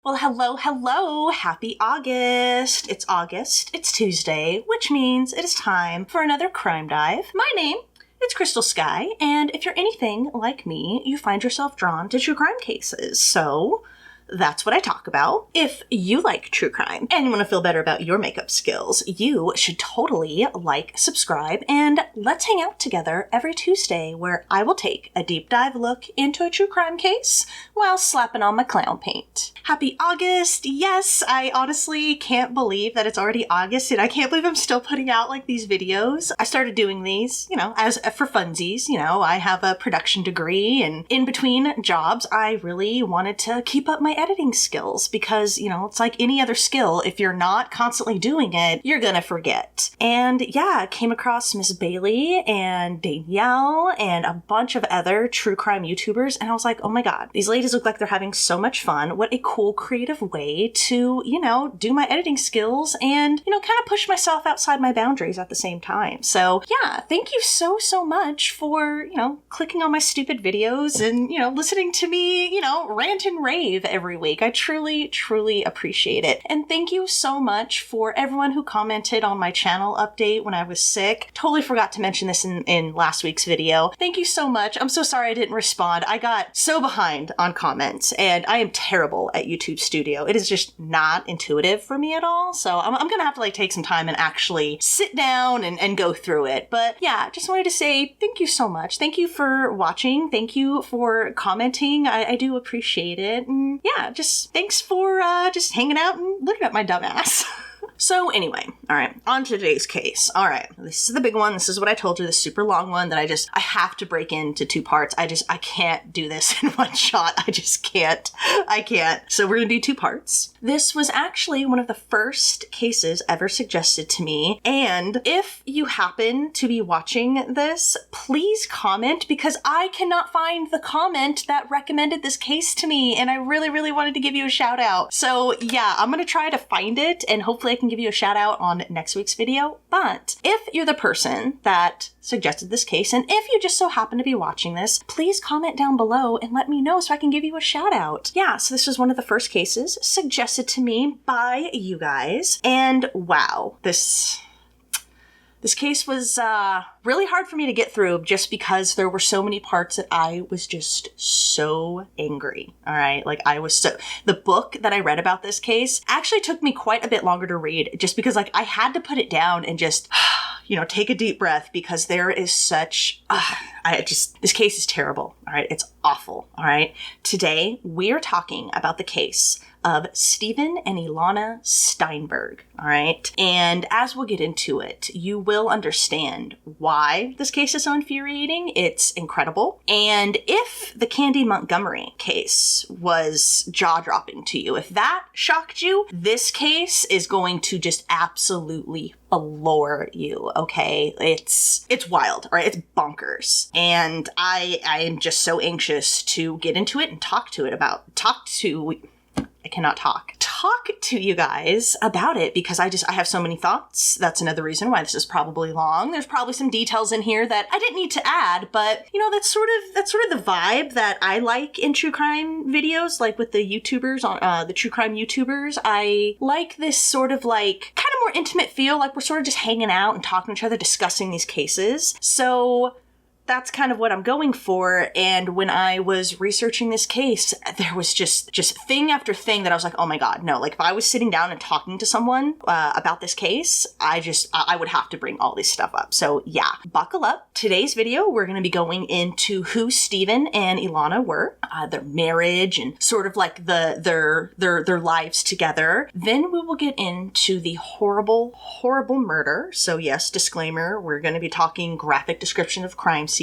Well, hello. Happy August. It's August. It's Tuesday, which means it is time for another crime dive. My name, it's Crystal Sky, and if you're anything like me, you find yourself drawn to true crime cases. So that's what I talk about. If you like true crime and you want to feel better about your makeup skills, you should totally like, subscribe, and let's hang out together every Tuesday where I will take a deep dive look into a true crime case while slapping on my clown paint. Happy August! Yes, I honestly can't believe that it's already August and I can't believe I'm still putting out like these videos. I started doing these, as for funsies. I have a production degree, and in between jobs, I really wanted to keep up my editing skills because, it's like any other skill. If you're not constantly doing it, you're gonna forget. And yeah, I came across Miss Bailey and Danielle and a bunch of other true crime YouTubers, and I was like, oh my god, these ladies look like they're having so much fun. What a cool, creative way to, do my editing skills and, kind of push myself outside my boundaries at the same time. So yeah, thank you so much for, clicking on my stupid videos and, listening to me, rant and rave every week. I truly appreciate it. And thank you so much for everyone who commented on my channel update when I was sick. Totally forgot to mention this in last week's video. Thank you so much. I'm so sorry I didn't respond. I got so behind on comments, and I am terrible at YouTube Studio. It is just not intuitive for me at all. So I'm gonna have to take some time and actually sit down and go through it. But yeah, just wanted to say thank you so much. Thank you for watching. Thank you for commenting. I do appreciate it. And yeah, just thanks for just hanging out and looking at my dumb ass. So anyway, all right, on to today's case. All right, this is the big one. This is what I told you, the super long one that I have to break into two parts. I can't do this in one shot. I just can't. I can't. So we're gonna do two parts. This was actually one of the first cases ever suggested to me. And if you happen to be watching this, please comment, because I cannot find the comment that recommended this case to me. And I really wanted to give you a shout out. So yeah, I'm gonna try to find it, and hopefully I can give you a shout out on next week's video. But if you're the person that suggested this case, and if you just so happen to be watching this, please comment down below and let me know so I can give you a shout out. Yeah, so this was one of the first cases suggested to me by you guys, and wow, this case was really hard for me to get through just because there were so many parts that I was just so angry. All right. The book that I read about this case actually took me quite a bit longer to read just because I had to put it down and just, take a deep breath because there is such, this case is terrible. All right. It's awful. All right. Today we are talking about the case of Steven and Elana Steinberg, all right? And as we'll get into it, you will understand why this case is so infuriating. It's incredible. And if the Candy Montgomery case was jaw-dropping to you, if that shocked you, this case is going to just absolutely floor you, okay? It's wild, all right? It's bonkers. And I am just so anxious to get into it and talk to you guys about it because I have so many thoughts. That's another reason why this is probably long. There's probably some details in here that I didn't need to add, but that's sort of the vibe that I like in true crime videos, like with the YouTubers on the true crime YouTubers. I like this sort of kind of more intimate feel, like we're sort of just hanging out and talking to each other, discussing these cases. So that's kind of what I'm going for. And when I was researching this case, there was just thing after thing that I was like, oh my god, no. If I was sitting down and talking to someone about this case, I would have to bring all this stuff up. So yeah, buckle up. Today's video, we're going to be going into who Steven and Elana were, their marriage, and sort of their lives together. Then we will get into the horrible murder. So yes, disclaimer, we're going to be talking graphic description of crime scenes.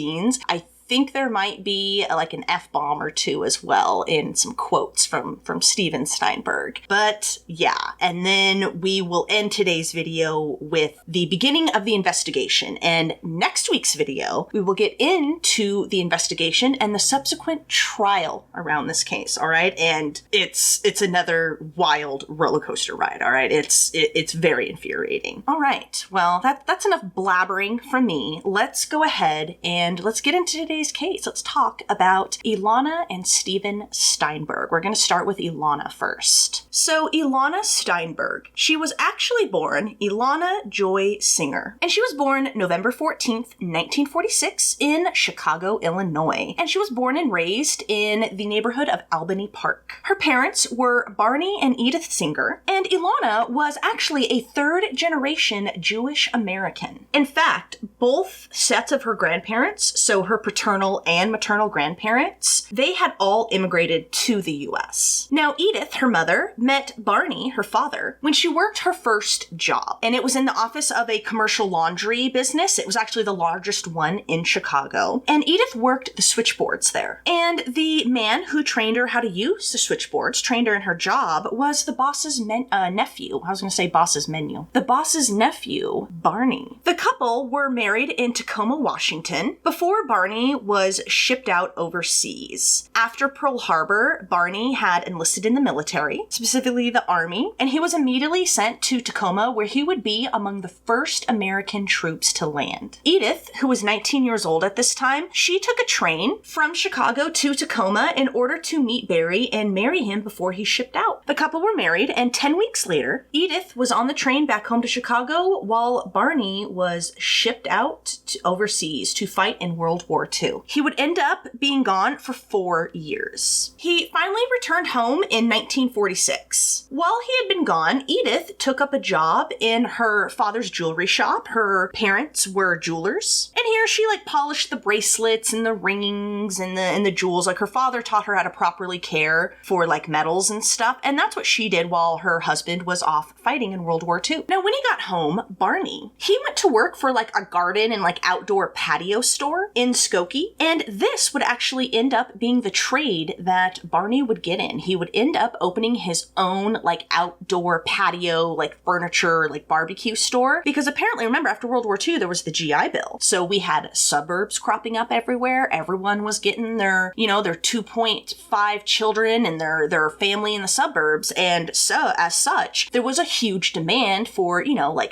I think there might be an F-bomb or two as well in some quotes from Steven Steinberg. But yeah, and then we will end today's video with the beginning of the investigation. And next week's video, we will get into the investigation and the subsequent trial around this case, all right? And it's another wild roller coaster ride, all right? It's very infuriating. All right, well, that's enough blabbering from me. Let's go ahead and let's get into today's today's case. Let's talk about Elana and Steven Steinberg. We're going to start with Elana first. So Elana Steinberg, she was actually born Elana Joy Singer, and she was born November 14th, 1946 in Chicago, Illinois, and she was born and raised in the neighborhood of Albany Park. Her parents were Barney and Edith Singer, and Elana was actually a third-generation Jewish American. In fact, both sets of her grandparents, so her paternal and maternal grandparents, they had all immigrated to the U.S. Now, Edith, her mother, met Barney, her father, when she worked her first job, and it was in the office of a commercial laundry business. It was actually the largest one in Chicago, and Edith worked the switchboards there. And the man who trained her how to use the switchboards, trained her in her job, was the boss's nephew. I was going to say boss's menu. The boss's nephew, Barney. The couple were married in Tacoma, Washington, before Barney was shipped out overseas. After Pearl Harbor, Barney had enlisted in the military, specifically the Army, and he was immediately sent to Tacoma, where he would be among the first American troops to land. Edith, who was 19 years old at this time, she took a train from Chicago to Tacoma in order to meet Barry and marry him before he shipped out. The couple were married, and 10 weeks later, Edith was on the train back home to Chicago while Barney was shipped out overseas to fight in World War II. He would end up being gone for 4 years. He finally returned home in 1946. While he had been gone, Edith took up a job in her father's jewelry shop. Her parents were jewelers, and here she polished the bracelets and the rings and the jewels. Her father taught her how to properly care for metals and stuff, and that's what she did while her husband was off fighting in World War II. Now, when he got home, Barney, he went to work for a garden and outdoor patio store in Skokie, and this would actually end up being the trade that Barney would get in. He would end up opening his own outdoor patio furniture barbecue store, because apparently, remember, after World War II there was the GI Bill, so we had suburbs cropping up everywhere. Everyone was getting their 2.5 children and their family in the suburbs, and so as such there was a huge demand for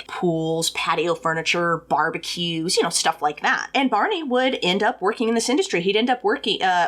pools, patio furniture, barbecues, stuff like that. And Barney would end up working in this industry. He'd end up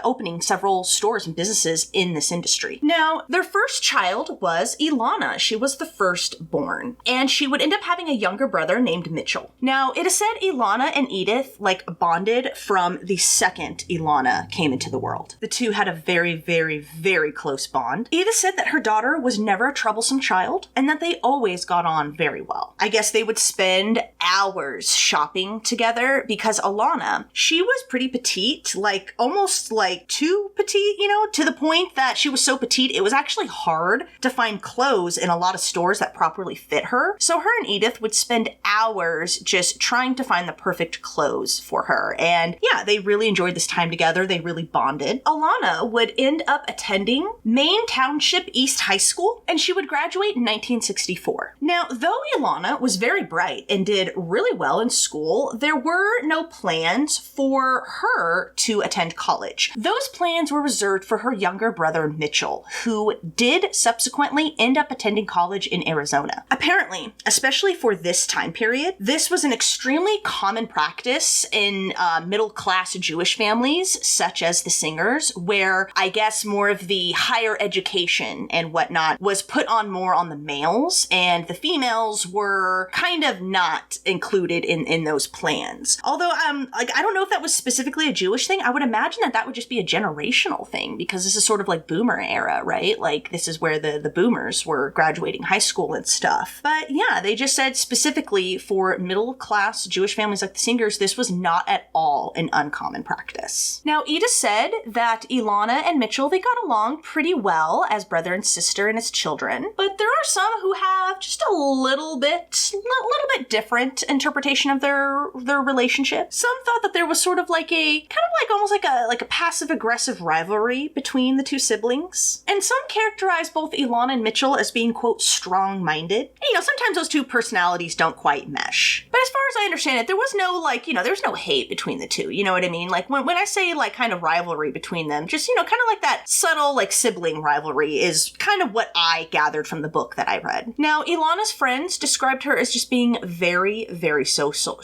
opening several stores and businesses in this industry. Now, their first child was Ilana. She was the firstborn, and she would end up having a younger brother named Mitchell. Now, it is said Ilana and Edith bonded from the second Ilana came into the world. The two had a very, very, very close bond. Edith said that her daughter was never a troublesome child and that they always got on very well. I guess they would spend hours shopping together because Ilana, she was pretty petite, almost too petite, to the point that she was so petite it was actually hard to find clothes in a lot of stores that properly fit her. So her and Edith would spend hours just trying to find the perfect clothes for her. And yeah, they really enjoyed this time together. They really bonded. Ilana would end up attending Maine Township East High School, and she would graduate in 1964. Now, though Ilana was very bright and did really well in school, there were no plans for her to attend college. Those plans were reserved for her younger brother, Mitchell, who did subsequently end up attending college in Arizona. Apparently, especially for this time period, this was an extremely common practice in middle-class Jewish families, such as the Singers, where I guess more of the higher education and whatnot was put on more on the males, and the females were kind of not included in those plans. Although, I don't know if that was specifically a Jewish thing. I would imagine that would just be a generational thing, because this is sort of boomer era, right? This is where the boomers were graduating high school and stuff. But yeah, they just said specifically for middle-class Jewish families like the Singers, this was not at all an uncommon practice. Now, Edith said that Ilana and Mitchell, they got along pretty well as brother and sister and as children, but there are some who have just a little bit different interpretation of their relationship. Some thought that there was sort of almost like a passive-aggressive rivalry between the two siblings, and some characterized both Ilana and Mitchell as being, quote, strong-minded. And, sometimes those two personalities don't quite mesh. But as far as I understand it, there was no, like, there's no hate between the two. You know what I mean? Like, when I say, like, kind of rivalry between them, just, kind of like that subtle, like, sibling rivalry is kind of what I gathered from the book that I read. Now, Ilana's friends described her as just being very, very social.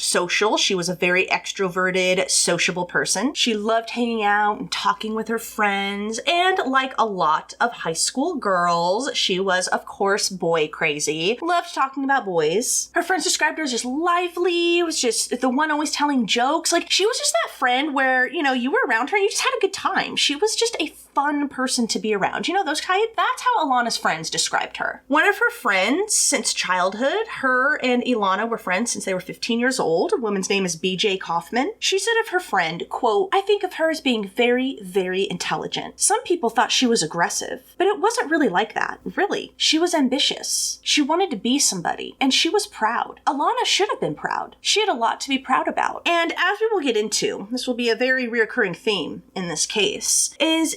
She was a very extroverted, sociable person. She loved hanging out and talking with her friends, and like a lot of high school girls, she was, of course, boy crazy. Loved talking about boys. Her friends described her as just lively, was just the one always telling jokes. Like, she was just that friend where, you were around her and you just had a good time. She was just a fun person to be around. Those type? That's how Ilana's friends described her. One of her friends since childhood, her and Ilana were friends since they were 15 years old. A woman's name is BJ Kaufman. She said of her friend, quote, "I think of her as being very, very intelligent. Some people thought she was aggressive, but it wasn't really like that. Really. She was ambitious. She wanted to be somebody, and she was proud. Ilana should have been proud. She had a lot to be proud about." And as we will get into, this will be a very reoccurring theme in this case, is,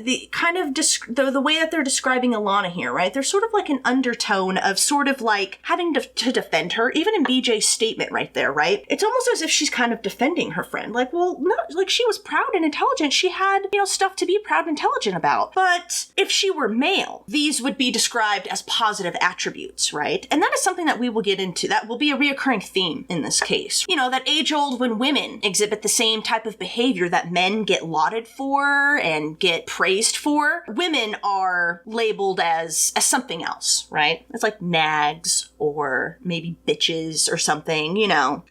the kind of the way that they're describing Ilana here, right? There's sort of like an undertone of sort of like having to defend her, even in BJ's statement right there, right? It's almost as if she's kind of defending her friend. Like, well, no, like, she was proud and intelligent. She had, stuff to be proud and intelligent about. But if she were male, these would be described as positive attributes, right? And that is something that we will get into. That will be a reoccurring theme in this case. That age-old when women exhibit the same type of behavior that men get lauded for and get praised for, women are labeled as something else, right? It's like nags or maybe bitches or something,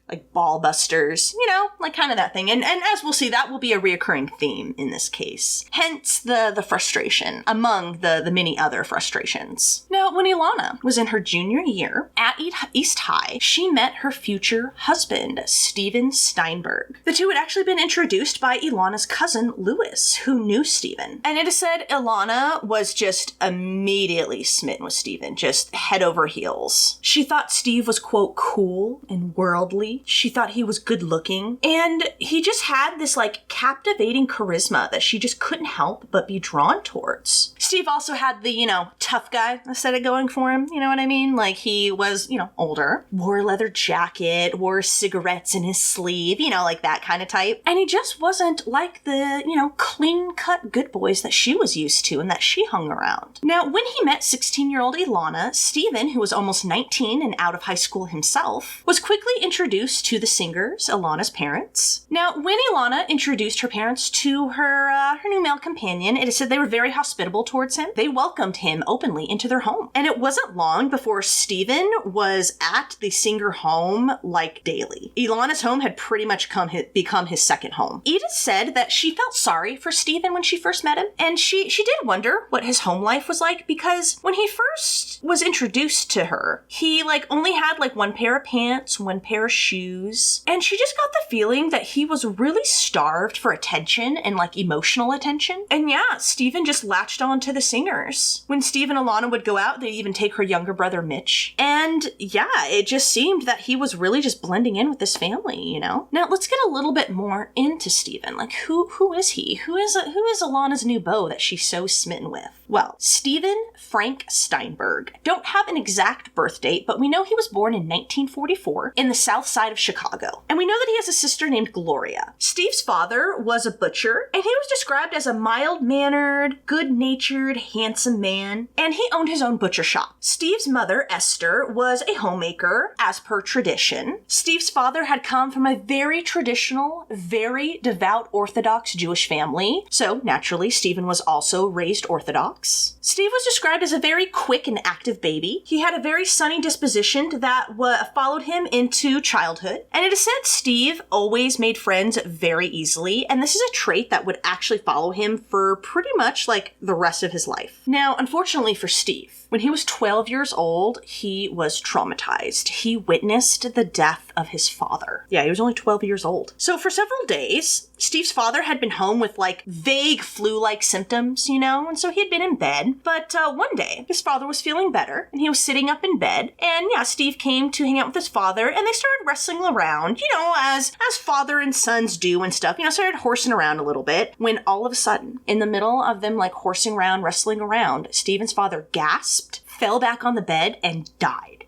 like ball busters, like kind of that thing. And as we'll see, that will be a reoccurring theme in this case. Hence the frustration among the many other frustrations. Now, when Ilana was in her junior year at East High, she met her future husband, Steven Steinberg. The two had actually been introduced by Ilana's cousin, Lewis, who knew Steven. And it is said Ilana was just immediately smitten with Steven, just head over heels. She thought Steve was, quote, cool and worldly. She thought he was good looking. And he just had this, like, captivating charisma that she just couldn't help but be drawn towards. Steve also had the, tough guy aesthetic going for him. You know what I mean? Like, he was, older, wore a leather jacket, wore cigarettes in his sleeve, like that kind of type. And he just wasn't like the, clean-cut good boys that she was used to and that she hung around. Now, when he met 16-year-old Ilana, Steven, who was almost 19 and out of high school himself, was quickly introduced to the singers, Ilana's parents. Now, when Ilana introduced her parents to her new male companion, it is said they were very hospitable towards him. They welcomed him openly into their home. And it wasn't long before Steven was at the singer home, like, daily. Ilana's home had pretty much become his second home. Edith said that she felt sorry for Steven when she first met him, and she did wonder what his home life was like, because when he first was introduced to her, he, like, only had, like, one pair of pants, one pair of shoes, and she just got the feeling that he was really starved for attention and, like, emotional attention. And yeah, Steven just latched on to the singers. When Steve and Ilana would go out, they'd even take her younger brother Mitch. And yeah, it just seemed that he was really just blending in with this family, Now, let's get a little bit more into Steven. Like, who is he? Who is Ilana's new beau that she's so smitten with? Well, Steven Frank Steinberg. Don't have an exact birth date, but we know he was born in 1944 in the south side of Chicago. And we know that he has a sister named Gloria. Steve's father was a butcher, and he was described as a mild-mannered, good-natured, handsome man, and he owned his own butcher shop. Steve's mother, Esther, was a homemaker, as per tradition. Steve's father had come from a very traditional, very devout Orthodox Jewish family, so naturally, Steven was also raised Orthodox. Steve was described as a very quick and active baby. He had a very sunny disposition that followed him into childhood, and it is said Steve always made friends very easily, and this is a trait that would actually follow him for pretty much like the rest of his life. Now, unfortunately for Steve, when he was 12 years old, he was traumatized. He witnessed the death of his father. Yeah, he was only 12 years old. So for several days, Steve's father had been home with like vague flu-like symptoms, and so he had been in bed. But one day, his father was feeling better, and he was sitting up in bed. And yeah, Steve came to hang out with his father, and they started wrestling around, as father and sons do and stuff, started horsing around a little bit. When all of a sudden, in the middle of them like horsing around, wrestling around, Steven's father gasped, fell back on the bed, and died.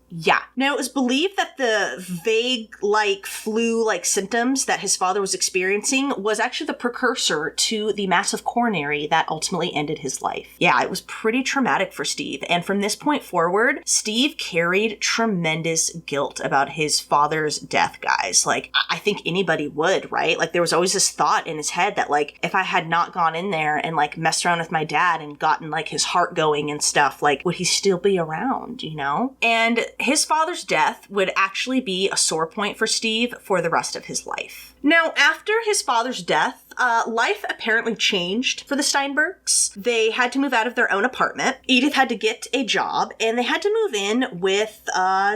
Yeah. Now, it was believed that the vague, flu-like symptoms that his father was experiencing was actually the precursor to the massive coronary that ultimately ended his life. Yeah, it was pretty traumatic for Steve. And from this point forward, Steve carried tremendous guilt about his father's death, guys. I think anybody would, right? There was always this thought in his head that, if I had not gone in there and, messed around with my dad and gotten, his heart going and stuff, would he still be around, you know? And his father's death would actually be a sore point for Steve for the rest of his life. Now, after his father's death, life apparently changed for the Steinbergs. They had to move out of their own apartment. Edith had to get a job, and they had to move in with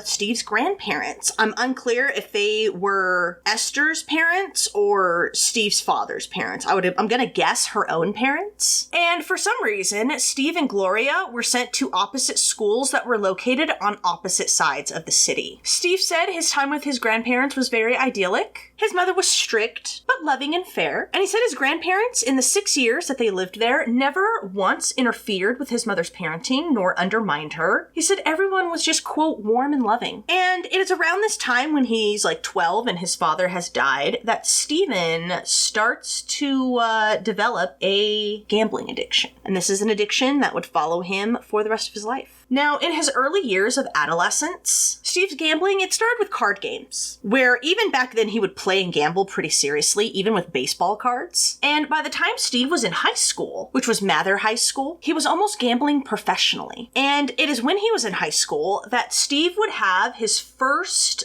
Steve's grandparents. I'm unclear if they were Esther's parents or Steve's father's parents. I'm gonna guess her own parents. And for some reason, Steve and Gloria were sent to opposite schools that were located on opposite sides of the city. Steve said his time with his grandparents was very idyllic. His mother was strict, but loving and fair. And he said his grandparents, in the 6 years that they lived there, never once interfered with his mother's parenting nor undermined her. He said everyone was just, quote, warm and loving. And it is around this time when he's 12 and his father has died that Steven starts to develop a gambling addiction. And this is an addiction that would follow him for the rest of his life. Now, in his early years of adolescence, Steve's gambling, it started with card games, where even back then he would play and gamble pretty seriously, even with baseball cards. And by the time Steve was in high school, which was Mather High School, he was almost gambling professionally. And it is when he was in high school that Steve would have his first,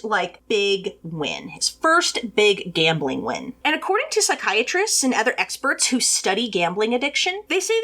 big win, his first big gambling win. And according to psychiatrists and other experts who study gambling addiction, they say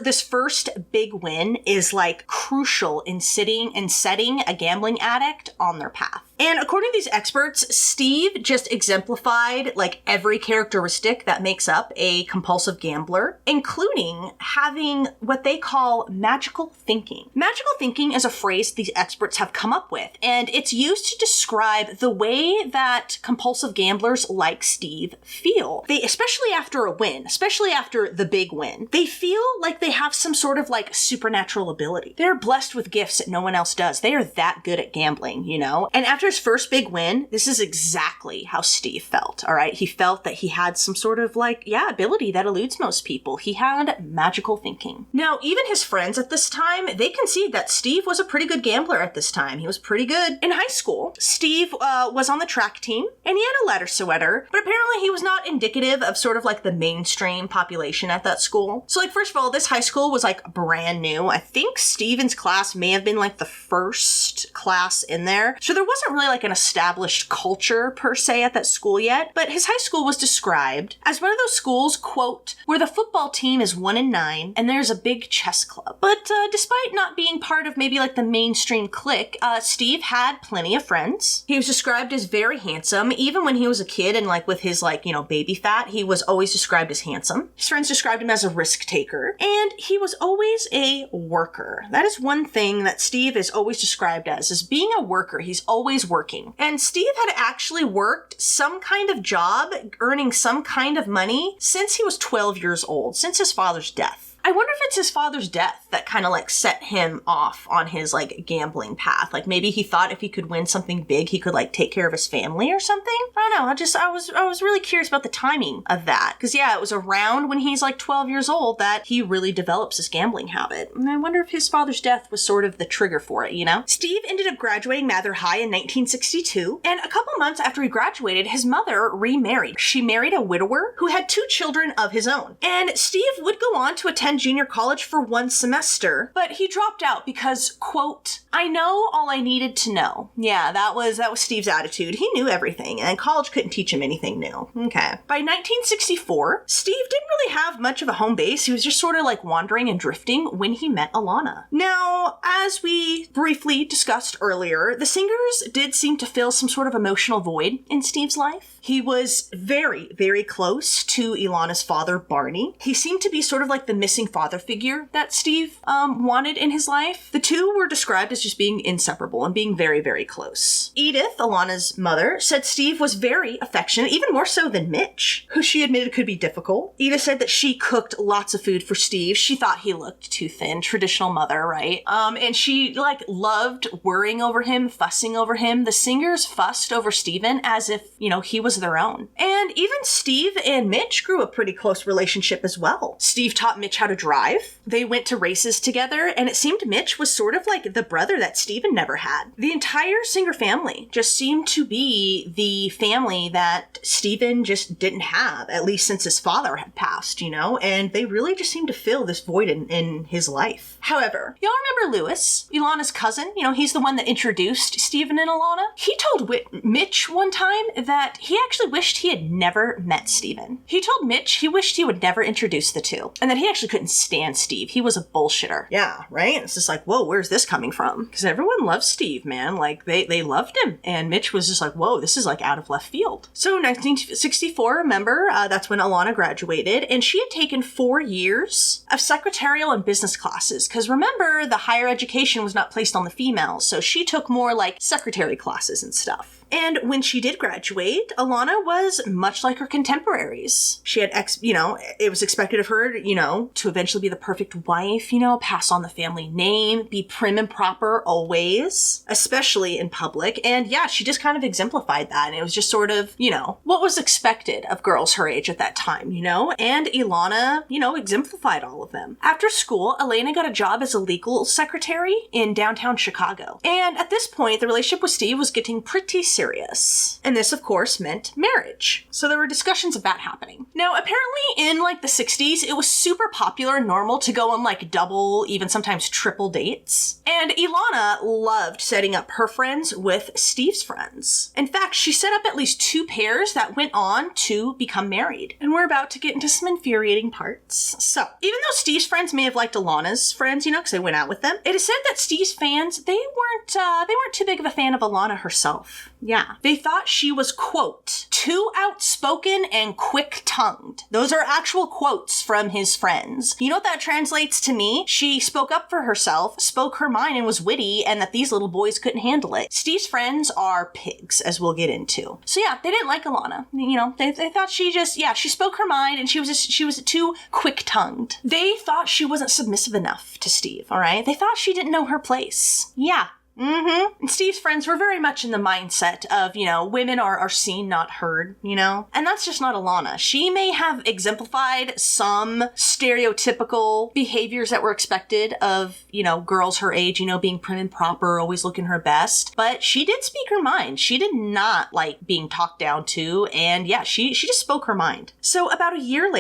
this first big win is, crucial in setting a gambling addict on their path. And according to these experts, Steve just exemplified every characteristic that makes up a compulsive gambler, including having what they call magical thinking. Magical thinking is a phrase these experts have come up with, and it's used to describe the way that compulsive gamblers like Steve feel. They, especially after a win, especially after the big win, they feel like they have some sort of supernatural ability. They're blessed with gifts that no one else does. They are that good at gambling, you know? And after his first big win, this is exactly how Steve felt, all right? He felt that he had some sort of ability that eludes most people. He had magical thinking. Now, even his friends at this time, they concede that Steve was a pretty good gambler at this time. He was pretty good. In high school, Steve was on the track team, and he had a letter sweater, but apparently he was not indicative of sort of the mainstream population at that school. So first of all, this high school was brand new. I think Steven's class may have been the first class in there. So there wasn't really an established culture per se at that school yet, but his high school was described as one of those schools, quote, where the football team is 1 and 9 and there's a big chess club. But despite not being part of maybe the mainstream clique, Steve had plenty of friends. He was described as very handsome. Even when he was a kid and with his baby fat, he was always described as handsome. His friends described him as a risk taker, and he was always a worker. That is one thing that Steve is always described as being a worker. He's always working. And Steve had actually worked some kind of job, earning some kind of money since he was 12 years old, since his father's death. I wonder if it's his father's death that kind of set him off on his gambling path. Maybe he thought if he could win something big, he could take care of his family or something. I don't know. I was really curious about the timing of that. Because yeah, it was around when he's 12 years old that he really develops this gambling habit. And I wonder if his father's death was sort of the trigger for it, you know? Steve ended up graduating Mather High in 1962. And a couple months after he graduated, his mother remarried. She married a widower who had 2 children of his own. And Steve would go on to attend junior college for 1 semester, but he dropped out because, quote, I know all I needed to know. Yeah, that was Steve's attitude. He knew everything, and college couldn't teach him anything new. Okay. By 1964, Steve didn't really have much of a home base. He was just sort of wandering and drifting when he met Ilana. Now, as we briefly discussed earlier, the singers did seem to fill some sort of emotional void in Steve's life. He was very, very close to Ilana's father, Barney. He seemed to be sort of the missing father figure that Steve wanted in his life. The two were described as as just being inseparable and being very, very close. Edith, Ilana's mother, said Steve was very affectionate, even more so than Mitch, who she admitted could be difficult. Edith said that she cooked lots of food for Steve. She thought he looked too thin. Traditional mother, right? And she, loved worrying over him, fussing over him. The singers fussed over Steven as if, he was their own. And even Steve and Mitch grew a pretty close relationship as well. Steve taught Mitch how to drive. They went to races together, and it seemed Mitch was sort of like the brother that Steven never had. The entire Singer family just seemed to be the family that Steven just didn't have, at least since his father had passed, and they really just seemed to fill this void in his life. However, y'all remember Lewis, Ilana's cousin? He's the one that introduced Steven and Elana. He told Mitch one time that he actually wished he had never met Steven. He told Mitch he wished he would never introduce the two, and that he actually couldn't stand Steve. He was a bullshitter. Yeah, right? It's just like, whoa, where's this coming from? Because everyone loves Steve, man. They loved him. And Mitch was just like, whoa, this is out of left field. So 1964, remember, that's when Elana graduated, and she had taken 4 years of secretarial and business classes. Because remember, the higher education was not placed on the females, so she took more secretary classes and stuff. And when she did graduate, Elana was much like her contemporaries. She had, it was expected of her, to eventually be the perfect wife, pass on the family name, be prim and proper always, especially in public. And yeah, she just kind of exemplified that. And it was just sort of, what was expected of girls her age at that time, And Ilana, exemplified all of them. After school, Elana got a job as a legal secretary in downtown Chicago. And at this point, the relationship with Steve was getting pretty serious. And this, of course, meant marriage. So there were discussions of that happening. Now, apparently in the 60s, it was super popular and normal to go on double, even sometimes triple dates. And Ilana loved setting up her friends with Steve's friends. In fact, she set up at least 2 pairs that went on to become married. And we're about to get into some infuriating parts. So, even though Steve's friends may have liked Ilana's friends, because they went out with them, it is said that Steve's fans, they weren't too big of a fan of Ilana herself. Yeah. They thought she was, quote, too outspoken and quick-tongued. Those are actual quotes from his friends. You know what that translates to me? She spoke up for herself, spoke her mind, and was witty, and that these little boys couldn't handle it. Steve's friends are pigs, as we'll get into. So yeah, they didn't like Ilana. They thought she spoke her mind, and she was too quick-tongued. They thought she wasn't submissive enough to Steve, all right? They thought she didn't know her place. Yeah. Mm-hmm. And Steve's friends were very much in the mindset of, women are seen, not heard, And that's just not Ilana. She may have exemplified some stereotypical behaviors that were expected of, girls her age, being prim and proper, always looking her best. But she did speak her mind. She did not like being talked down to. And yeah, she just spoke her mind. So about a year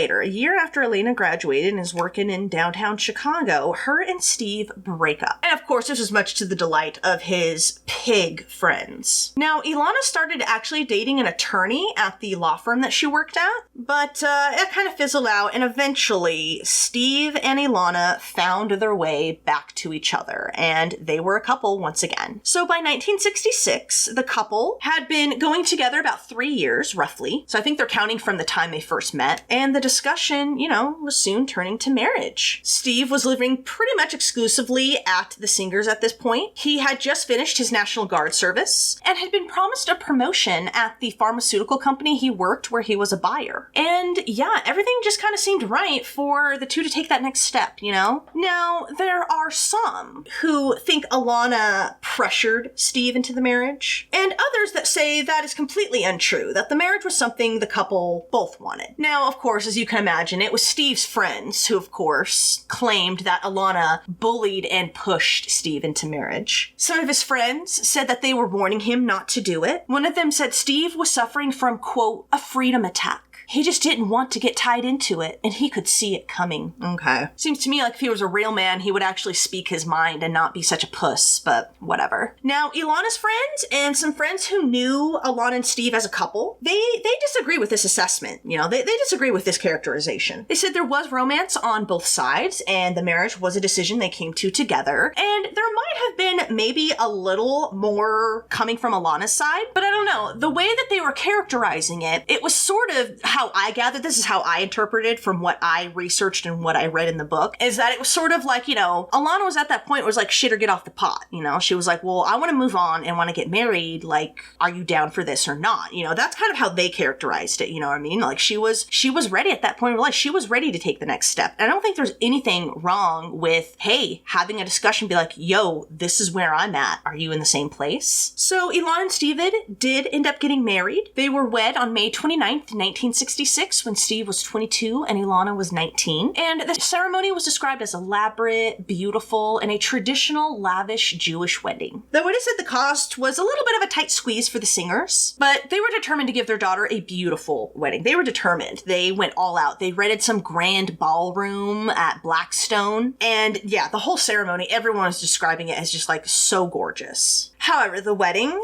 after Elana graduated and is working in downtown Chicago, her and Steve break up. And of course, this was much to the delight of his pig friends. Now, Ilana started actually dating an attorney at the law firm that she worked at, but it kind of fizzled out, and eventually Steve and Ilana found their way back to each other, and they were a couple once again. So by 1966, the couple had been going together about 3 years, roughly. So I think they're counting from the time they first met, and the discussion, was soon turning to marriage. Steve was living pretty much exclusively at the Singers at this point. He had just finished his National Guard service and had been promised a promotion at the pharmaceutical company he worked where he was a buyer. And yeah, everything just kind of seemed right for the two to take that next step, Now, there are some who think Ilana pressured Steve into the marriage, and others that say that is completely untrue, that the marriage was something the couple both wanted. Now, of course, as you can imagine, it was Steve's friends who, of course, claimed that Ilana bullied and pushed Steve into marriage. Some of his friends said that they were warning him not to do it. One of them said Steve was suffering from, quote, a freedom attack. He just didn't want to get tied into it, and he could see it coming. Okay. Seems to me like if he was a real man, he would actually speak his mind and not be such a puss, but whatever. Now, Ilana's friends and some friends who knew Ilana and Steve as a couple, they disagree with this assessment. They disagree with this characterization. They said there was romance on both sides, and the marriage was a decision they came to together, and there might have been maybe a little more coming from Ilana's side, but I don't know. The way that they were characterizing it, it was sort of how I gathered, this is how I interpreted from what I researched and what I read in the book, is that it was sort of like, Ilana was at that point where it was like, shit or get off the pot, She was like, well, I want to move on and want to get married, like, are you down for this or not? That's kind of how they characterized it, you know what I mean? Like, she was ready at that point in her life. She was ready to take the next step. And I don't think there's anything wrong with, hey, having a discussion, be like, yo, this is where I'm at. Are you in the same place? So Elana and Steven did end up getting married. They were wed on May 29th, 1966, when Steve was 22 and Ilana was 19. And the ceremony was described as elaborate, beautiful, and a traditional, lavish Jewish wedding. Though it is said the cost was a little bit of a tight squeeze for the singers, but they were determined to give their daughter a beautiful wedding. They were determined. They went all out. They rented some grand ballroom at Blackstone. And yeah, the whole ceremony, everyone was describing it as just like so gorgeous. However, the wedding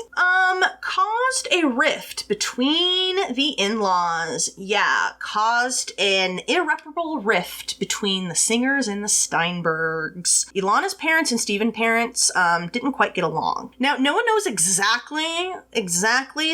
caused a rift between the in-laws. Yeah, caused an irreparable rift between the singers and the Steinbergs. Ilana's parents and Steven's parents didn't quite get along. Now, no one knows exactly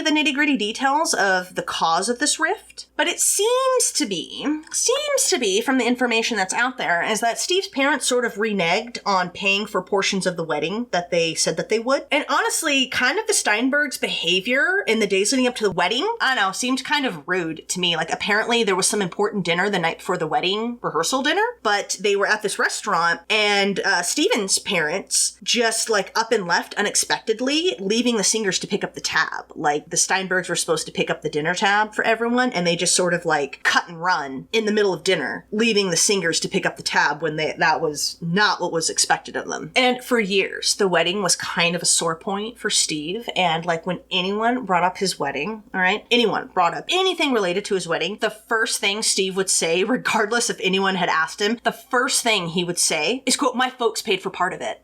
the nitty-gritty details of the cause of this rift, but it seems to be from the information that's out there, is that Steve's parents sort of reneged on paying for portions of the wedding that they said that they would. And honestly, kind of the Steinbergs' behavior in the days leading up to the wedding, I don't know, seemed kind of rude to me. Like, apparently there was some important dinner the night before the wedding rehearsal dinner, but they were at this restaurant and Steven's parents just like up and left unexpectedly, leaving the singers to pick up the tab. Like, the Steinbergs were supposed to pick up the dinner tab for everyone, and they just sort of like cut and run in the middle of dinner, leaving the singers to pick up the tab when that was not what was expected of them. And for years, the wedding was kind of a sore point for Steve. And like, when anyone brought up his wedding, all right, anyone brought up anything related to his wedding, the first thing Steve would say, regardless if anyone had asked him, the first thing he would say is, quote, "My folks paid for part of it."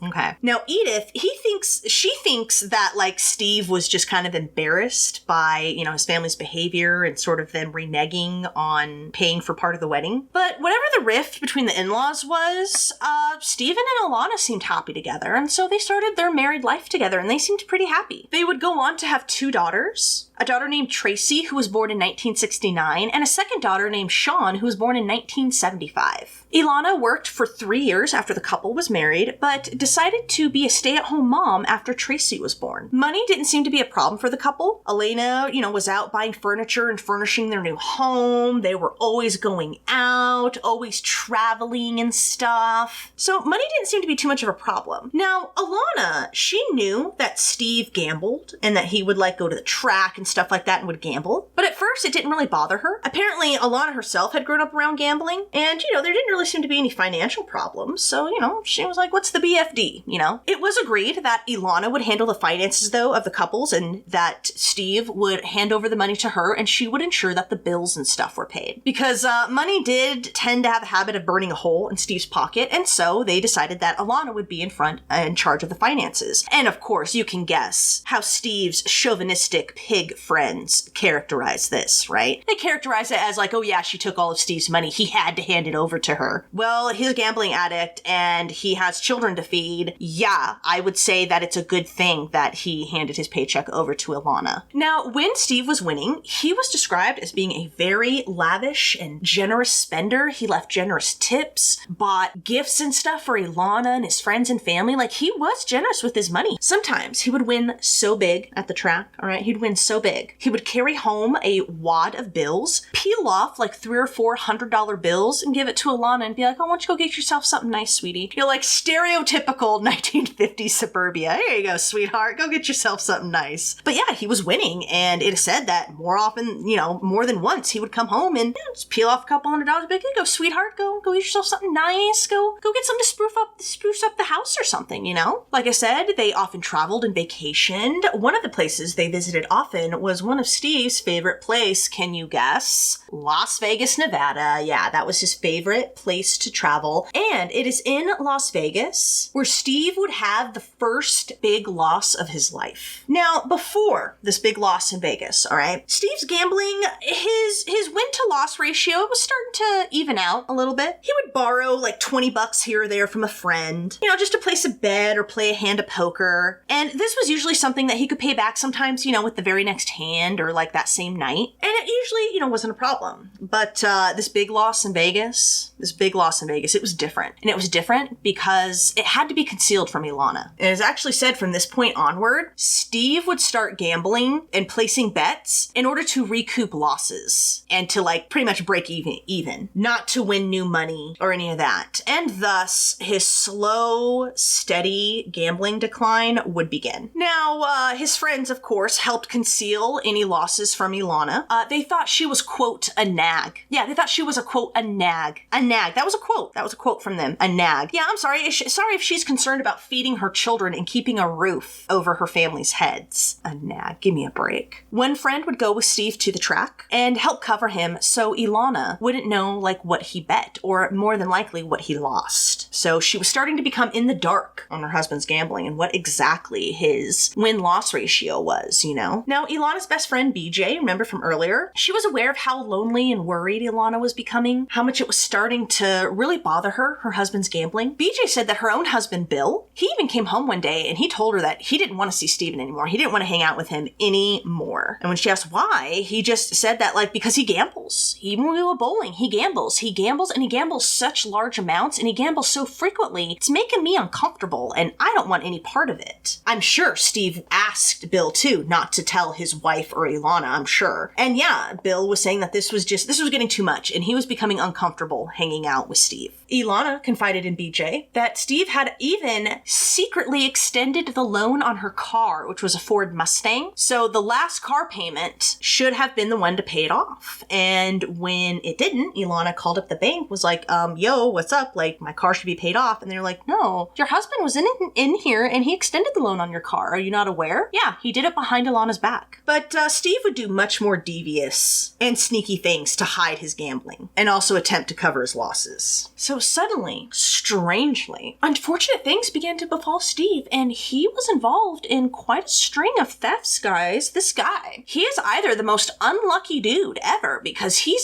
Okay. Now, Edith, she thinks that, like, Steve was just kind of embarrassed by, his family's behavior and sort of them reneging on paying for part of the wedding. But whatever the rift between the in-laws was, Steven and Ilana seemed happy together, and so they started their married life together, and they seemed pretty happy. They would go on to have 2 daughters, a daughter named Tracy, who was born in 1969, and a second daughter named Sean, who was born in 1975. Ilana worked for 3 years after the couple was married, but decided to be a stay-at-home mom after Tracy was born. Money didn't seem to be a problem for the couple. Elena, was out buying furniture and furnishing their new home. They were always going out, always traveling and stuff. So money didn't seem to be too much of a problem. Now, Ilana, she knew that Steve gambled and that he would like go to the track and stuff like that and would gamble. But at first, it didn't really bother her. Apparently, Ilana herself had grown up around gambling, and, there didn't really seem to be any financial problems. So, she was like, what's the BFD, It was agreed that Ilana would handle the finances, though, of the couples, and that Steve would hand over the money to her, and she would ensure that the bills and stuff were paid. Because money did tend to have a habit of burning a hole in Steve's pocket, and so they decided that Ilana would be in charge of the finances. And of course, you can guess how Steve's chauvinistic pig friends characterize this, right? They characterize it as like, oh yeah, she took all of Steve's money. He had to hand it over to her. Well, he's a gambling addict and he has children to feed. Yeah, I would say that it's a good thing that he handed his paycheck over to Ilana. Now, when Steve was winning, he was described as being a very lavish and generous spender. He left generous tips, bought gifts and stuff for Ilana and his friends and family. Like, he was generous with his money. Sometimes he would win so big at the track, all right? He'd win so big. He would carry home a wad of bills, peel off like $300 or $400 bills and give it to Ilana and be like, oh, why don't you go get yourself something nice, sweetie? Like stereotypical 1950s suburbia. Here you go, sweetheart. Go get yourself something nice. But yeah, he was winning, and it is said that more often, more than once, he would come home and just peel off a couple $100, be like, here you go, sweetheart. Go get yourself something nice. Go get something to spruce up the house or something, Like I said, they often traveled and vacationed. One of the places they visited often was one of Steve's favorite place. Can you guess? Las Vegas, Nevada. Yeah, that was his favorite place to travel, and it is in Las Vegas where Steve would have the first big loss of his life. Now, before this big loss in Vegas, all right, Steve's gambling, his win-to-loss ratio was starting to even out a little bit. He would borrow like $20 here or there from a friend, just to place a bet or play a hand of poker. And this was usually something that he could pay back sometimes, with the very next hand or like that same night. And it usually, wasn't a problem. But this big loss in Vegas, it was different. And it was different because it had to be concealed from Ilana. And it's actually said from this point onward, Steve would start gambling and placing bets in order to recoup losses and to like pretty much break even, not to win new money or any of that. And thus his slow, steady gambling decline would begin. Now, his friends, of course, helped conceal any losses from Ilana. They thought she was, quote, a nag. Yeah, they thought she was a, quote, a nag. A nag. That was a quote. That was a quote from them. A nag. Yeah, I'm sorry. Sorry if she's concerned about feeding her children and keeping a roof over her family's heads. A nag. Give me a break. One friend would go with Steve to the track and help cover him so Ilana wouldn't know, like, what he bet, or more than likely what he lost. So she was starting to become in the dark on her husband's gambling and what exactly his win-loss ratio was, Now, Ilana's best friend, BJ, remember from earlier, she was aware of how lonely and worried Ilana was becoming, how much it was starting to really bother her husband's gambling. BJ said that her own husband, Bill, he even came home one day and he told her that he didn't want to see Steven anymore. He didn't want to hang out with him anymore. And when she asked why, he just said that, like, because he gambles. Even when we were bowling, he gambles, and he gambles such large amounts, and he gambles so frequently, it's making me uncomfortable, and I don't want any part of it. I'm sure Steve asked Bill, too, not to tell his wife or Ilana, I'm sure. And yeah, Bill was saying that this was getting too much, and he was becoming uncomfortable hanging out with Steve. Ilana confided in BJ that Steve had even secretly extended the loan on her car, which was a Ford Mustang. So the last car payment should have been the one to pay it off. And when it didn't, Ilana called up the bank, was like, yo, what's up? Like, my car should be paid off. And they're like, no, your husband was in here and he extended the loan on your car. Are you not aware? Yeah, he did it behind Ilana's back. But Steve would do much more devious and sneaky things to hide his gambling and also attempt to cover his losses. So suddenly, strangely, unfortunate things began to befall Steve, and he was involved in quite a string of thefts, guys. This guy, he is either the most unlucky dude ever because he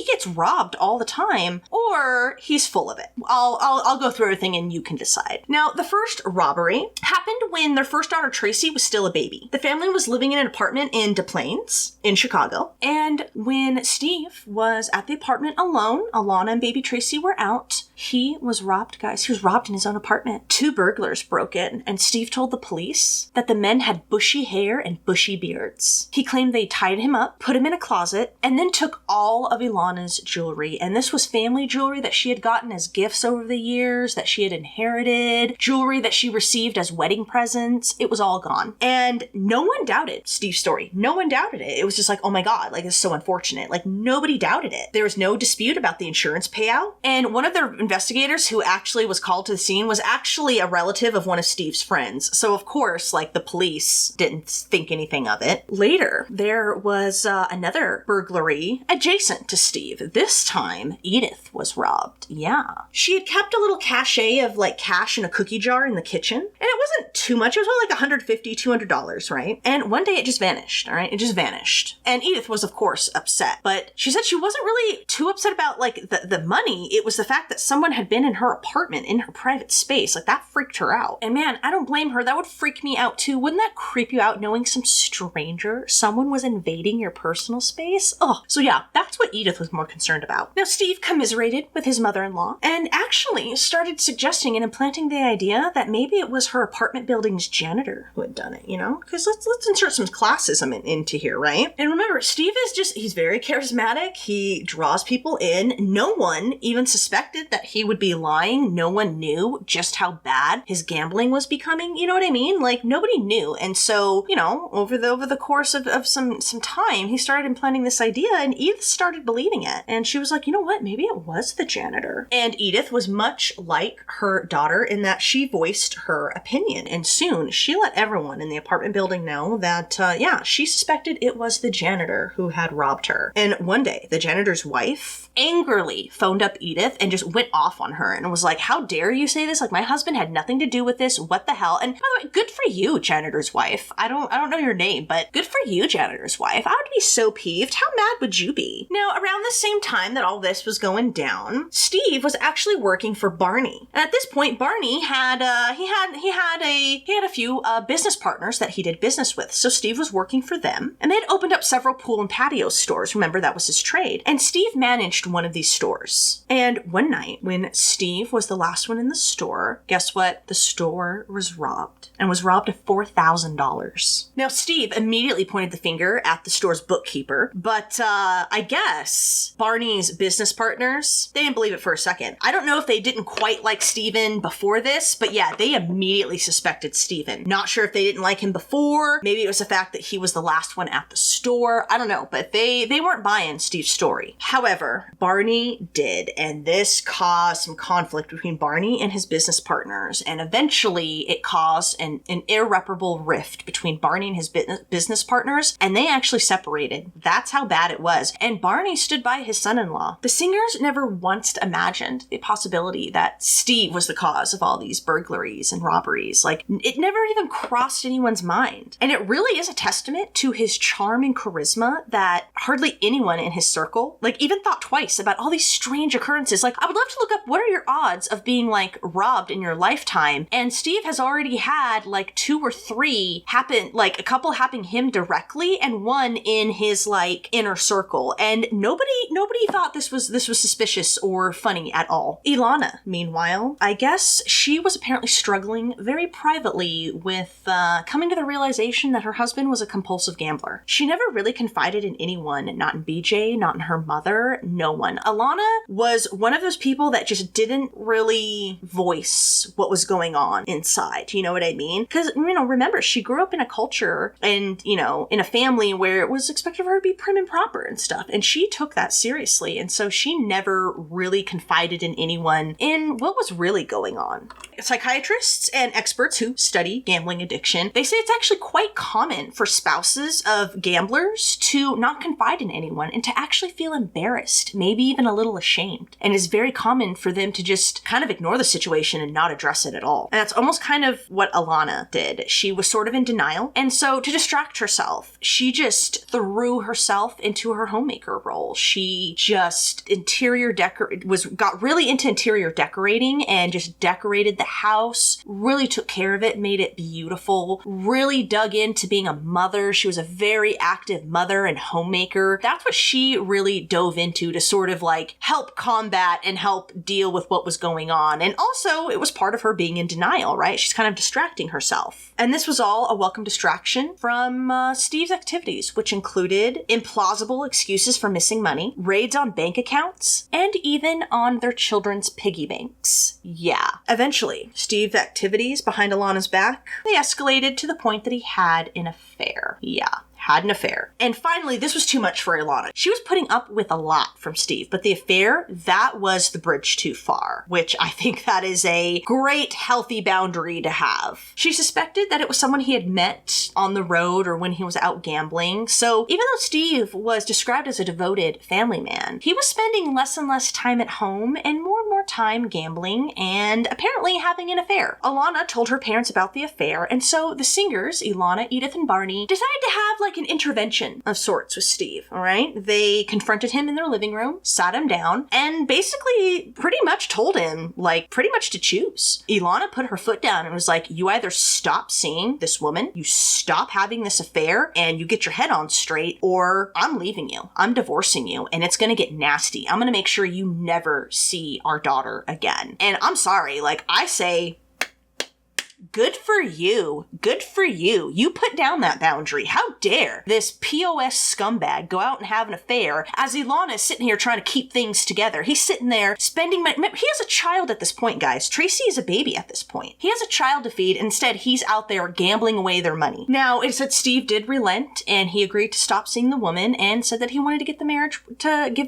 gets robbed all the time, or he's full of it. I'll go through everything and you can decide. Now, the first robbery happened when their first daughter Tracy was still a baby. The family was living in an apartment in Des Plaines in Chicago, and when Steve was at the apartment alone, Ilana and baby Tracy were out, he was robbed, guys. He was robbed in his own apartment. 2 burglars broke in, and Steve told the police that the men had bushy hair and bushy beards. He claimed they tied him up, put him in a closet, and then took all of Ilana's jewelry. And this was family jewelry that she had gotten as gifts over the years, that she had inherited, jewelry that she received as wedding presents. It was all gone. And no one doubted Steve's story. No one doubted it. It was just like, oh my God, like, it's so unfortunate. Like, nobody doubted it. There was no dispute about the insurance payout. And one of their investigators who actually was called to the scene was actually a relative of one of Steve's friends. So of course, like, the police didn't think anything of it. Later, there was another burglary adjacent to Steve. This time, Edith was robbed. Yeah. She had kept a little cachet of like cash in a cookie jar in the kitchen. And it wasn't too much. It was only like $150, $200, right? And one day it just vanished, all right? It just vanished. And Edith was, of course, upset. But she said she wasn't really too upset about like the money. It was the fact that someone had been in her apartment, in her private space. Like, that freaked her out. And man, I don't blame her. That would freak me out too. Wouldn't that creep you out knowing someone was invading your personal space? Oh, so yeah, that's what Edith was more concerned about. Now, Steve commiserated with his mother-in-law and actually started suggesting and implanting the idea that maybe it was her apartment building's janitor who had done it, Because let's insert some classism into here, right? And remember, Steve is he's very charismatic. He draws people in. No one even suspected that he would be lying. No one knew just how bad his gambling was becoming. You know what I mean? Like, nobody knew. And so, over the course of some time, he started implanting this idea, and Edith started believing it. And she was like, you know what? Maybe it was the janitor. And Edith was much much like her daughter in that she voiced her opinion. And soon she let everyone in the apartment building know that, she suspected it was the janitor who had robbed her. And one day, the janitor's wife angrily phoned up Edith and just went off on her and was like, how dare you say this? Like, my husband had nothing to do with this. What the hell? And by the way, good for you, janitor's wife. I don't know your name, but good for you, janitor's wife. I would be so peeved. How mad would you be? Now, around the same time that all this was going down, Steve was actually working for Barney. And at this point, Barney had a few business partners that he did business with. So Steve was working for them, and they had opened up several pool and patio stores. Remember, that was his trade. And Steve managed one of these stores. And one night, when Steve was the last one in the store, guess what? The store was robbed, and was robbed of $4,000. Now, Steve immediately pointed the finger at the store's bookkeeper, but I guess Barney's business partners, they didn't believe it for a second. I don't know if they didn't quite like Steven before this, but yeah, they immediately suspected Steven. Not sure if they didn't like him before. Maybe it was the fact that he was the last one at the store. I don't know, but they weren't buying Steve's story. However, Barney did, and this caused some conflict between Barney and his business partners, and eventually it caused an irreparable rift between Barney and his business partners, and they actually separated. That's how bad it was. And Barney stood by his son-in-law. The singers never once imagined the possibility that Steve was the cause of all these burglaries and robberies. Like, it never even crossed anyone's mind. And it really is a testament to his charm and charisma that hardly anyone in his circle, like, even thought twice about all these strange occurrences. Like, I would love to look up what are your odds of being, like, robbed in your lifetime. And Steve has already had, like, 2 or 3 happen, like, a couple happening him directly and one in his, like, inner circle. And nobody thought this was suspicious or funny at all. Ilana, meanwhile, I guess she was apparently struggling very privately with coming to the realization that her husband was a compulsive gambler. She never really confided in anyone, not in BJ, not in her mother, no one. Ilana was one of those people that just didn't really voice what was going on inside. You know what I mean? Because, remember, she grew up in a culture and, in a family where it was expected of her to be prim and proper and stuff. And she took that seriously. And so she never really confided in anyone in what was really going on. Psychiatrists and experts who study gambling addiction, they say it's actually quite common for spouses of gamblers to not confide in anyone and to actually feel embarrassed, maybe even a little ashamed. And it's very common for them to just kind of ignore the situation and not address it at all. And that's almost kind of what Ilana did. She was sort of in denial. And so to distract herself, she just threw herself into her homemaker role. She just got really into interior decorating and just decorated the house, really took care of it, made it beautiful, really dug into being a mother. She was a very active mother and homemaker. That's what she really dove into to sort of like help combat and help deal with what was going on. And also it was part of her being in denial, right? She's kind of distracting herself. And this was all a welcome distraction from Steve's activities, which included implausible excuses for missing money, raids on bank accounts, and even on their children's piggy banks. Yeah. Eventually, Steve's activities behind Ilana's back, they escalated to the point that he had an affair. Yeah. Had an affair. And finally, this was too much for Ilana. She was putting up with a lot from Steve, but the affair, that was the bridge too far, which I think that is a great, healthy boundary to have. She suspected that it was someone he had met on the road or when he was out gambling. So even though Steve was described as a devoted family man, he was spending less and less time at home and more time gambling and apparently having an affair. Ilana told her parents about the affair, and so the singers, Ilana, Edith, and Barney, decided to have like an intervention of sorts with Steve, all right? They confronted him in their living room, sat him down, and basically pretty much told him, like, pretty much to choose. Ilana put her foot down and was like, you either stop seeing this woman, you stop having this affair, and you get your head on straight, or I'm leaving you. I'm divorcing you, and it's gonna get nasty. I'm gonna make sure you never see our daughter again. And I'm sorry, like, I say, Good for you. Good for you. You put down that boundary. How dare this POS scumbag go out and have an affair as Ilana is sitting here trying to keep things together. He's sitting there spending money. He has a child at this point, guys. Tracy is a baby at this point. He has a child to feed. Instead, he's out there gambling away their money. Now, it said Steve did relent and he agreed to stop seeing the woman and said that he wanted to give the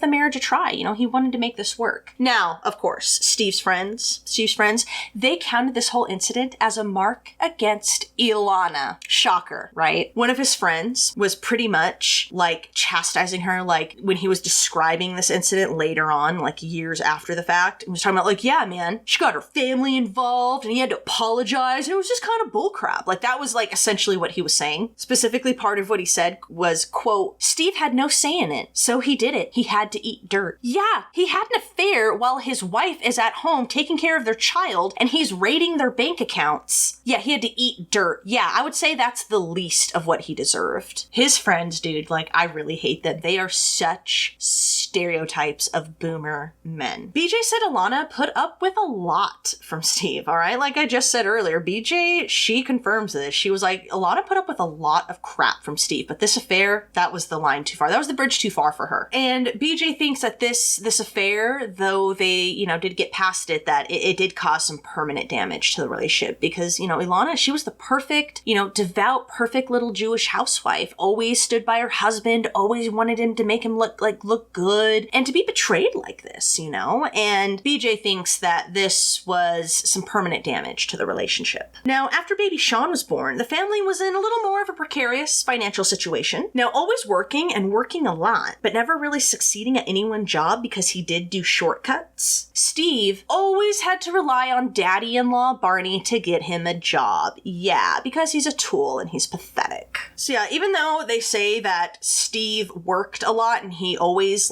marriage a try. You know, he wanted to make this work. Now, of course, Steve's friends, they counted this whole incident as a mark against Ilana. Shocker, right? One of his friends was pretty much like chastising her, like when he was describing this incident later on, like years after the fact, and was talking about like, yeah, man, she got her family involved and he had to apologize. And it was just kind of bullcrap. Like that was like essentially what he was saying. Specifically, part of what he said was, quote, Steve had no say in it, so he did it. He had to eat dirt. Yeah, he had an affair while his wife is at home taking care of their child and he's raiding their bank accounts. Yeah, he had to eat dirt. Yeah, I would say that's the least of what he deserved. His friends, dude, like, I really hate them. They are such stereotypes of boomer men. BJ said Ilana put up with a lot from Steve, all right? Like I just said earlier, BJ, she confirms this. She was like, Ilana put up with a lot of crap from Steve, but this affair, that was the line too far. That was the bridge too far for her. And BJ thinks that this affair, though they, you know, did get past it, that it did cause some permanent damage to the relationship because, you know, Ilana, she was the perfect, you know, devout, perfect little Jewish housewife, always stood by her husband, always wanted him to make him look good, and to be betrayed like this, you know? And BJ thinks that this was some permanent damage to the relationship. Now, after baby Sean was born, the family was in a little more of a precarious financial situation. Now, always working and working a lot, but never really succeeding at any one job because he did do shortcuts. Steve always had to rely on daddy-in-law Barney to get him a job. Yeah, because he's a tool and he's pathetic. So yeah, even though they say that Steve worked a lot and he always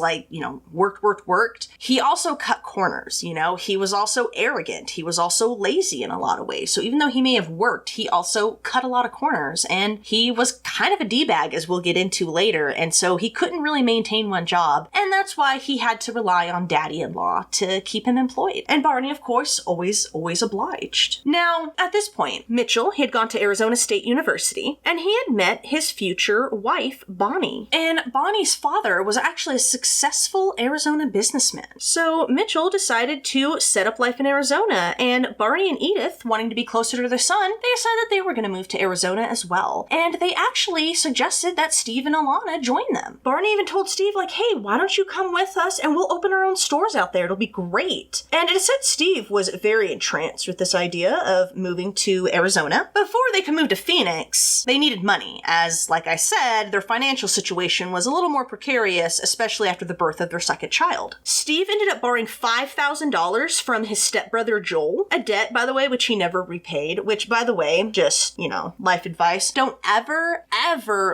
worked, he also cut corners, you know? He was also arrogant. He was also lazy in a lot of ways. So even though he may have worked, he also cut a lot of corners and he was kind of a D-bag, as we'll get into later. And so he couldn't really maintain one job. And that's why he had to rely on daddy-in-law to keep him employed. And Barney, of course, always obliged. Now, at this point, Mitchell, he had gone to Arizona State University and he had met his future wife, Bonnie. And Bonnie's father was actually a successful Arizona businessman. So Mitchell decided to set up life in Arizona, and Barney and Edith, wanting to be closer to their son, they decided that they were going to move to Arizona as well. And they actually suggested that Steve and Ilana join them. Barney even told Steve, like, hey, why don't you come with us and we'll open our own stores out there. It'll be great. And it is said Steve was very entranced with this idea of moving to Arizona. Before they could move to Phoenix, they needed money, as, like I said, their financial situation was a little more precarious, especially after the birth of their second child. Steve ended up borrowing $5,000 from his stepbrother Joel, a debt, by the way, which he never repaid, which, by the way, just, you know, life advice, don't ever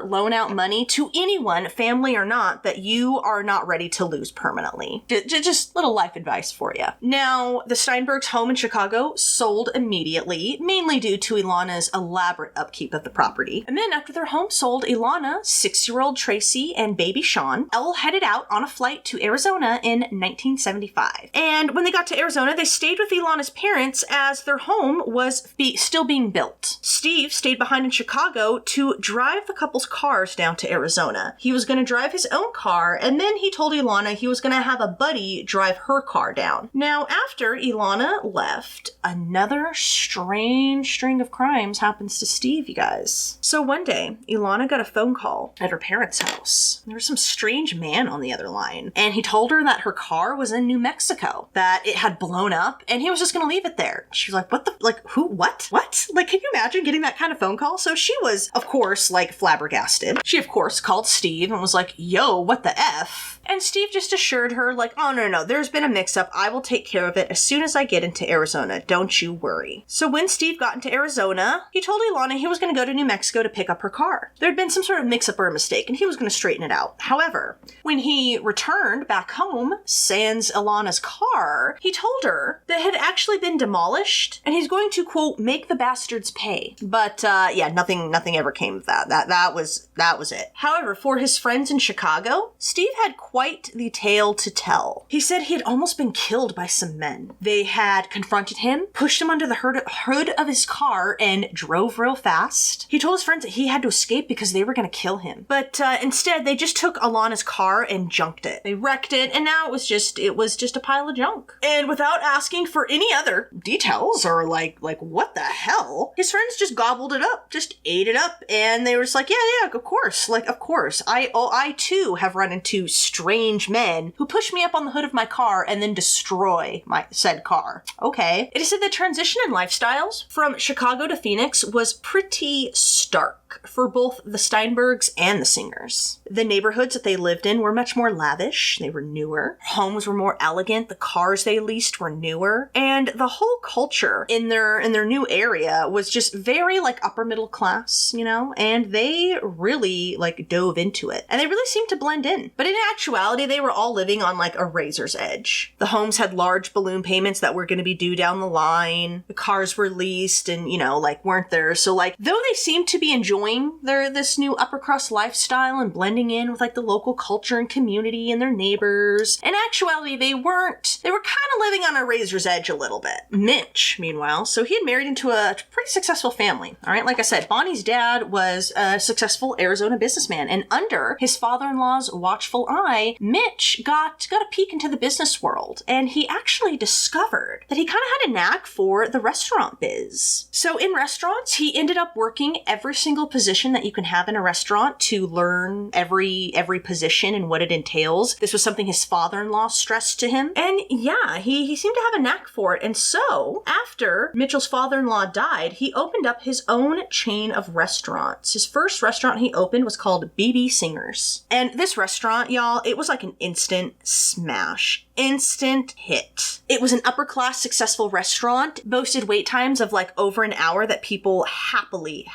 loan out money to anyone, family or not, that you are not ready to lose permanently. Just little life advice for you. Now, the Steinbergs' home in Chicago sold immediately, mainly due to Ilana's elaborate upkeep of the property. And then after their home sold, Ilana, 6-year-old Tracy, and baby Sean all headed out on a flight to Arizona in 1975. And when they got to Arizona, they stayed with Ilana's parents as their home was still being built. Steve stayed behind in Chicago to drive the couple's cars down to Arizona. He was going to drive his own car, and then he told Ilana he was going to have a buddy drive her car down. Now, after Ilana left, another strange string of crimes happens to Steve, you guys. So one day, Ilana got a phone call at her parents' house. There was some strange man on the other line, and he told her that her car was in New Mexico, that it had blown up, and he was just going to leave it there. She was like, who, what? Like, can you imagine getting that kind of phone call? So she was, of course, like, flabbergasted. She, of course, called Steve and was like, yo, what the F? And Steve just assured her, like, oh, no, there's been a mix-up. I will take care of it as soon as I get into Arizona. Don't you worry. So when Steve got into Arizona, he told Ilana he was going to go to New Mexico to pick up her car. There had been some sort of mix-up or a mistake, and he was going to straighten it out. However, when he returned back home, sans Ilana's car, he told her that it had actually been demolished and he's going to, quote, make the bastards pay. But, yeah, nothing ever came of that. That was it. However, for his friends in Chicago, Steve had quite the tale to tell. He said he had almost been killed by some men. They had confronted him, pushed him under the hood of his car, and drove real fast. He told his friends that he had to escape because they were going to kill him. But instead, they just took Ilana's car and junked it. They wrecked it, and now it was just a pile of junk. And without asking for any other details or like what the hell, his friends just gobbled it up, just ate it up, and they were just like, yeah, of course. Like, of course. I too have run into strange men who push me up on the hood of my car and then destroy my said car. Okay. It is said the transition in lifestyles from Chicago to Phoenix was pretty stark for both the Steinbergs and the Singers. The neighborhoods that they lived in were much more lavish. They were newer. Homes were more elegant. The cars they leased were newer. And the whole culture in their new area was just very like upper middle class, you know, and they really like dove into it. And they really seemed to blend in. But in actuality, they were all living on like a razor's edge. The homes had large balloon payments that were going to be due down the line. The cars were leased and, you know, like weren't there. So like, though they seemed to be enjoying this new upper crust lifestyle and blending in with like the local culture and community and their neighbors, in actuality, they were kind of living on a razor's edge a little bit. Mitch, meanwhile, so he had married into a pretty successful family. All right. Like I said, Bonnie's dad was a successful Arizona businessman, and under his father-in-law's watchful eye, Mitch got a peek into the business world, and he actually discovered that he kind of had a knack for the restaurant biz. So in restaurants, he ended up working every single position that you can have in a restaurant to learn every position and what it entails. This was something his father-in-law stressed to him. And yeah, he seemed to have a knack for it. And so after Mitchell's father-in-law died, he opened up his own chain of restaurants. His first restaurant he opened was called BB Singers. And this restaurant, y'all, it was like an instant smash. Instant hit. It was an upper class successful restaurant, boasted wait times of like over an hour that people happily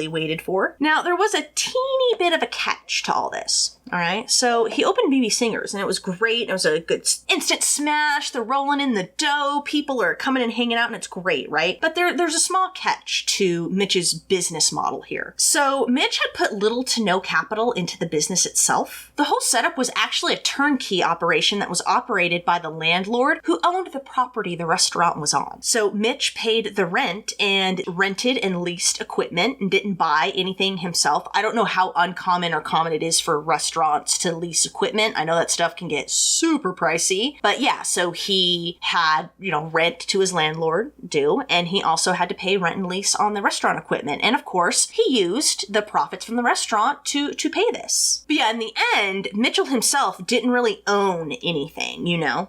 waited for. Now, there was a teeny bit of a catch to all this. All right. So he opened BB Singers and it was great. It was a good instant smash. They're rolling in the dough. People are coming and hanging out and it's great, right? But there's a small catch to Mitch's business model here. So Mitch had put little to no capital into the business itself. The whole setup was actually a turnkey operation that was operated by the landlord who owned the property the restaurant was on. So Mitch paid the rent and rented and leased equipment and didn't buy anything himself. I don't know how uncommon or common it is for restaurants to lease equipment. I know that stuff can get super pricey, but yeah, so he had, rent to his landlord due, and he also had to pay rent and lease on the restaurant equipment. And of course, he used the profits from the restaurant to pay this. But yeah, in the end, Mitchell himself didn't really own anything,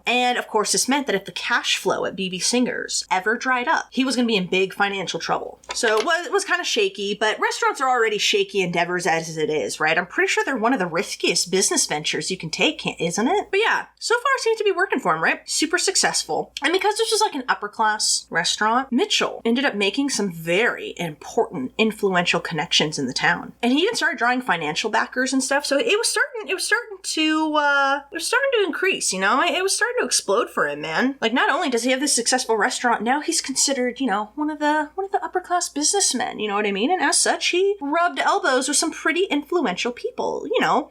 And of course, this meant that if the cash flow at BB Singers ever dried up, he was going to be in big financial trouble. So it was kind of shaky, but restaurants are already shaky endeavors as it is, right? I'm pretty sure they're one of the riskiest business ventures you can take, isn't it? But yeah, so far it seems to be working for him, right? Super successful. And because this was like an upper class restaurant, Mitchell ended up making some very important, influential connections in the town. And he even started drawing financial backers and stuff. So it was starting to increase, It was starting to explode for him, man. Like, not only does he have this successful restaurant, now he's considered, one of the upper class businessmen, you know what I mean? And as such, he rubbed elbows with some pretty influential people,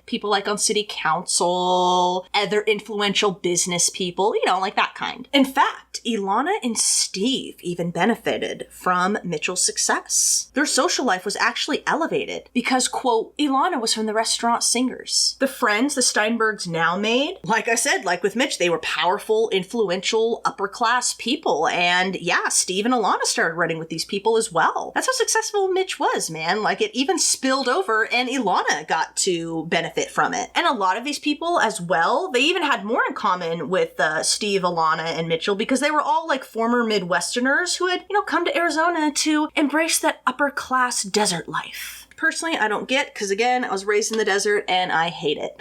people like on city council, other influential business people, like that kind. In fact, Ilana and Steve even benefited from Mitchell's success. Their social life was actually elevated because, quote, Ilana was from the restaurant Singers. The friends the Steinbergs now made, like I said, like with Mitch, they were powerful, influential, upper class people. And yeah, Steve and Ilana started running with these people as well. That's how successful Mitch was, man. Like, it even spilled over and Ilana got to benefit from it. And a lot of these people as well, they even had more in common with Steve, Ilana, and Mitchell because they were all like former Midwesterners who had, come to Arizona to embrace that upper class desert life. Personally, I don't get, because again, I was raised in the desert and I hate it.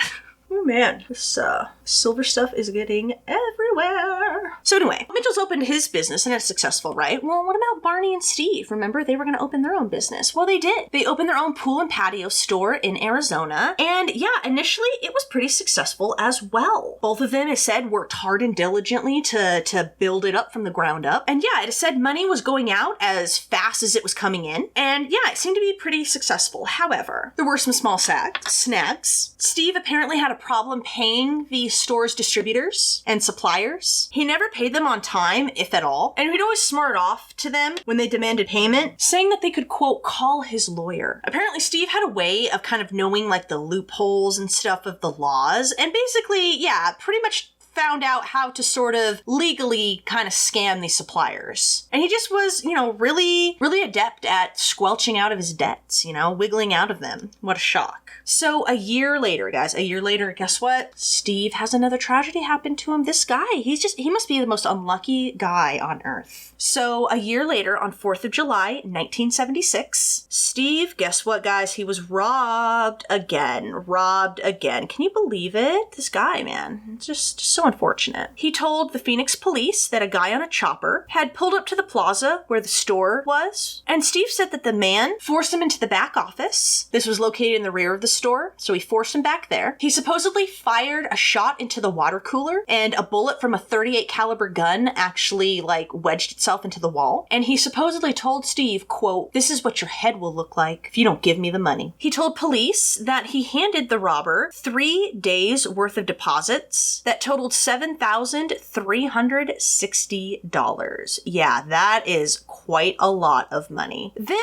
Oh man, this silver stuff is getting everywhere. there. So anyway, Mitchell's opened his business and it's successful, right? Well, what about Barney and Steve? Remember, they were going to open their own business. Well, they did. They opened their own pool and patio store in Arizona. And yeah, initially it was pretty successful as well. Both of them, it said, worked hard and diligently to build it up from the ground up. And yeah, it said money was going out as fast as it was coming in. And yeah, it seemed to be pretty successful. However, there were some small snags. Steve apparently had a problem paying the store's distributors and suppliers. He never paid them on time, if at all. And he'd always smart off to them when they demanded payment, saying that they could, quote, call his lawyer. Apparently, Steve had a way of kind of knowing like the loopholes and stuff of the laws. And basically, yeah, pretty much found out how to sort of legally kind of scam these suppliers. And he just was, really, really adept at squelching out of his debts, wiggling out of them. What a shock. So a year later, guys, guess what? Steve has another tragedy happen to him. This guy, he must be the most unlucky guy on earth. So a year later, on 4th of July, 1976, Steve, guess what, guys? He was robbed again. Can you believe it? This guy, man, it's just so unfortunate. He told the Phoenix police that a guy on a chopper had pulled up to the plaza where the store was, and Steve said that the man forced him into the back office. This was located in the rear of the store, so he forced him back there. He supposedly fired a shot into the water cooler, and a bullet from a .38 caliber gun actually wedged itself into the wall. And he supposedly told Steve, quote, "This is what your head will look like if you don't give me the money." He told police that he handed the robber 3 days worth of deposits that totaled $7,360. Yeah, that is quite a lot of money. Then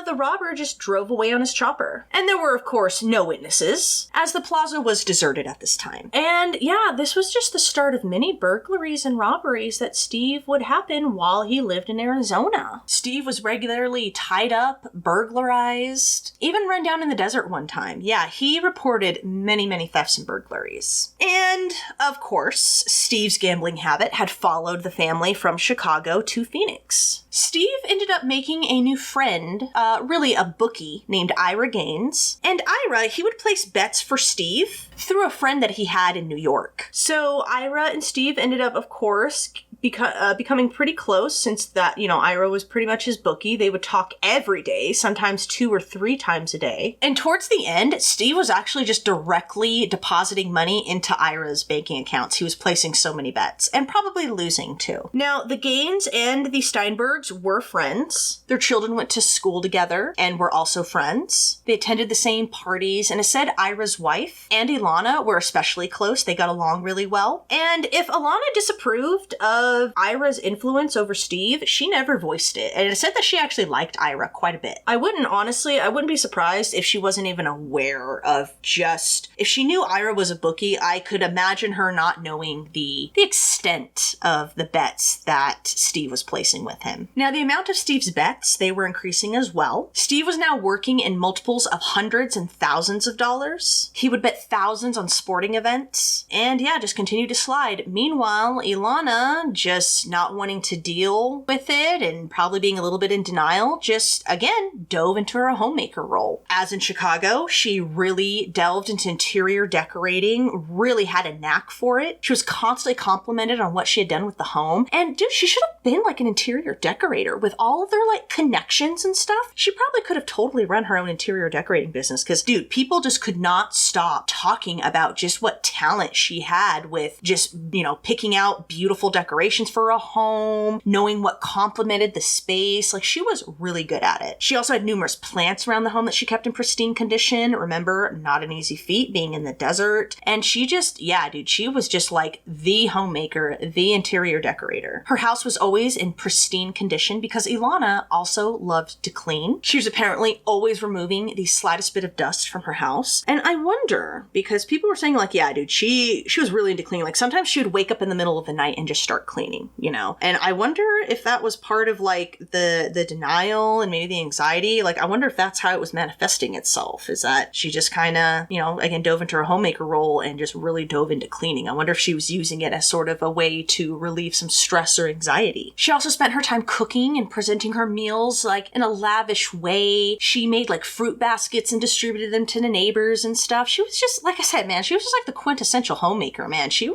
the robber just drove away on his chopper. And there were, of course, no witnesses, as the plaza was deserted at this time. And yeah, this was just the start of many burglaries and robberies that Steve would happen while he lived in Arizona. Steve was regularly tied up, burglarized, even run down in the desert one time. Yeah, he reported many, many thefts and burglaries. And, of course, Steve's gambling habit had followed the family from Chicago to Phoenix. Steve ended up making a new friend, really a bookie, named Ira Gaines. And Ira, he would place bets for Steve through a friend that he had in New York. So Ira and Steve ended up, of course, becoming pretty close, since that, Ira was pretty much his bookie. They would talk every day, sometimes 2 or 3 times a day. And towards the end, Steve was actually just directly depositing money into Ira's banking accounts. He was placing so many bets, and probably losing too. Now, the Gaines and the Steinbergs were friends. Their children went to school together and were also friends. They attended the same parties, and it said Ira's wife and Ilana were especially close. They got along really well. And if Ilana disapproved of Ira's influence over Steve, she never voiced it. And it said that she actually liked Ira quite a bit. I wouldn't be surprised if she wasn't even aware of if she knew Ira was a bookie. I could imagine her not knowing the extent of the bets that Steve was placing with him. Now, the amount of Steve's bets, they were increasing as well. Steve was now working in multiples of hundreds and thousands of dollars. He would bet thousands on sporting events. And yeah, just continued to slide. Meanwhile, Ilana, just not wanting to deal with it and probably being a little bit in denial, just, again, dove into her homemaker role. As in Chicago, she really delved into interior decorating, really had a knack for it. She was constantly complimented on what she had done with the home. And dude, she should have been like an interior decorator with all of their connections and stuff. She probably could have totally run her own interior decorating business, because dude, people just could not stop talking about just what talent she had with just, picking out beautiful decorations for a home, knowing what complemented the space. She was really good at it. She also had numerous plants around the home that she kept in pristine condition. Remember, not an easy feat being in the desert. And she just, she was just the homemaker, the interior decorator. Her house was always in pristine condition because Ilana also loved to clean. She was apparently always removing the slightest bit of dust from her house. And I wonder, because people were saying she was really into cleaning. Sometimes she would wake up in the middle of the night and just start cleaning, And I wonder if that was part of the denial and maybe the anxiety. I wonder if that's how it was manifesting itself, is that she just kind of, again, dove into her homemaker role and just really dove into cleaning. I wonder if she was using it as sort of a way to relieve some stress or anxiety. She also spent her time cooking and presenting her meals like in a lavish way. She made like fruit baskets and distributed them to the neighbors and stuff. She was just, like I said, man, she was just like the quintessential homemaker, man. She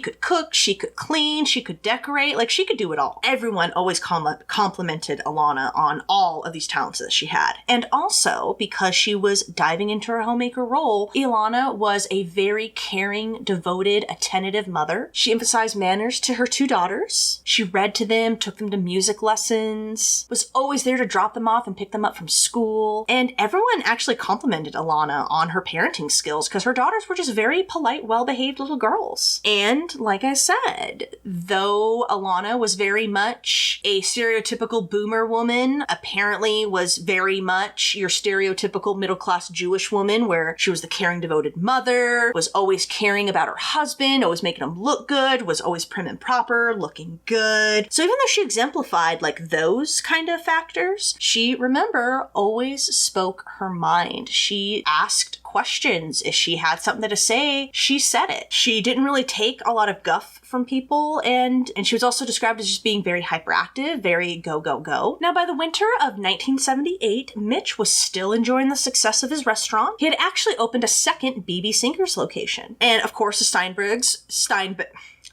could cook, she could clean, she could decorate, like she could do it all. Everyone always complimented Ilana on all of these talents that she had. And also, because she was diving into her homemaker role, Ilana was a very caring, devoted, attentive mother. She emphasized manners to her two daughters. She read to them, took them to music lessons, was always there to drop them off and pick them up from school. And everyone actually complimented Ilana on her parenting skills because her daughters were just very polite, well-behaved little girls. And like I said, though Ilana was very much a stereotypical boomer woman, apparently was very much your stereotypical middle-class Jewish woman where she was the caring, devoted mother, was always caring about her husband, always making him look good, was always prim and proper, looking good. So even though she exemplified like those kind of factors, she, remember, always spoke her mind. She asked questions. If she had something to say, she said it. She didn't really take a lot of guff from people, and she was also described as just being very hyperactive, very go, go, go. Now, by the winter of 1978, Mitch was still enjoying the success of his restaurant. He had actually opened a second B.B. Singer's location. And of course, the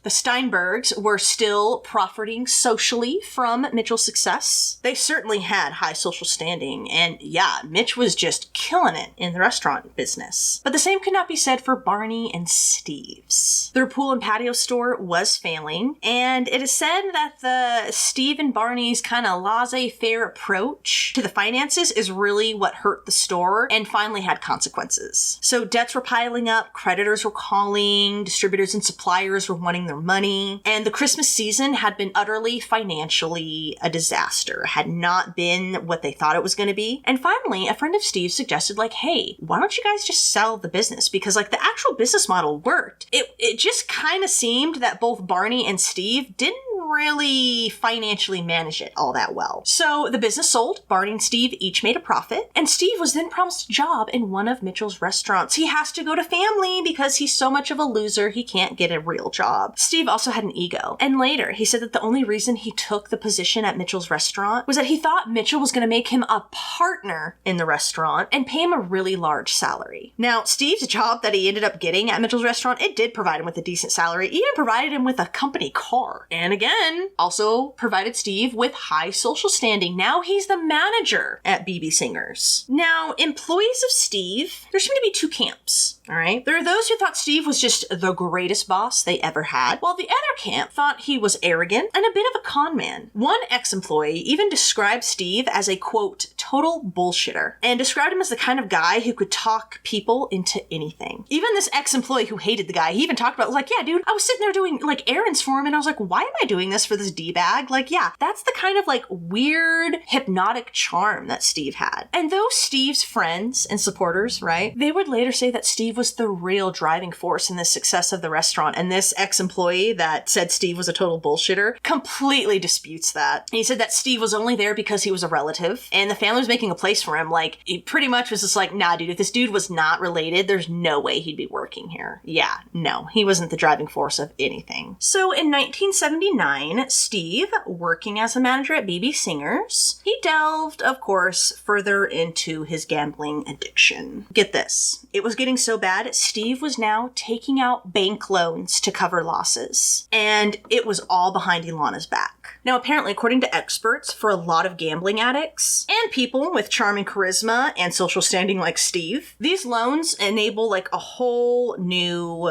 Steinbergs were still profiting socially from Mitchell's success. They certainly had high social standing, and yeah, Mitch was just killing it in the restaurant business. But the same could not be said for Barney and Steve's. Their pool and patio store was failing, and it is said that the Steve and Barney's kind of laissez-faire approach to the finances is really what hurt the store and finally had consequences. So debts were piling up, creditors were calling, distributors and suppliers were wanting their money, and the Christmas season had been utterly financially a disaster, had not been what they thought it was going to be. And finally, a friend of Steve's suggested like, hey, why don't you guys just sell the business? Because like the actual business model worked. It just kind of seemed that both Barney and Steve didn't really financially manage it all that well. So the business sold, Barney and Steve each made a profit, and Steve was then promised a job in one of Mitchell's restaurants. He has to go to family because he's so much of a loser he can't get a real job. Steve also had an ego, and later he said that the only reason he took the position at Mitchell's restaurant was that he thought Mitchell was going to make him a partner in the restaurant and pay him a really large salary. Now, Steve's job that he ended up getting at Mitchell's restaurant, it did provide him with a decent salary, even provided him with a company car. And again, also provided Steve with high social standing. Now he's the manager at BB Singer's. Now, employees of Steve, there seem to be two camps, all right? There are those who thought Steve was just the greatest boss they ever had, while the other camp thought he was arrogant and a bit of a con man. One ex-employee even described Steve as a, quote, total bullshitter, and described him as the kind of guy who could talk people into anything. Even this ex-employee who hated the guy, he even talked about, like, yeah, dude, I was sitting there doing, like, errands for him, and I was like, why am I doing this for this D-bag? Like, yeah, that's the kind of, like, weird, hypnotic charm that Steve had. And those Steve's friends and supporters, right, they would later say that Steve was the real driving force in the success of the restaurant, and this ex-employee that said Steve was a total bullshitter completely disputes that. And he said that Steve was only there because he was a relative, and the family was making a place for him. Like, he pretty much was just like, nah, dude, if this dude was not related, there's no way he'd be working here. Yeah, no, he wasn't the driving force of anything. So in 1979, Steve, working as a manager at BB Singer's, he delved, of course, further into his gambling addiction. Get this. It was getting so bad, Steve was now taking out bank loans to cover losses. And it was all behind Ilana's back. Now, apparently, according to experts, for a lot of gambling addicts and people with charm and charisma and social standing like Steve, these loans enable like a whole new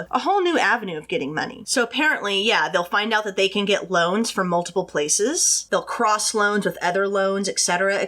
avenue of getting money. So apparently, yeah, they'll find out that they can get loans from multiple places. They'll cross loans with other loans, etc.,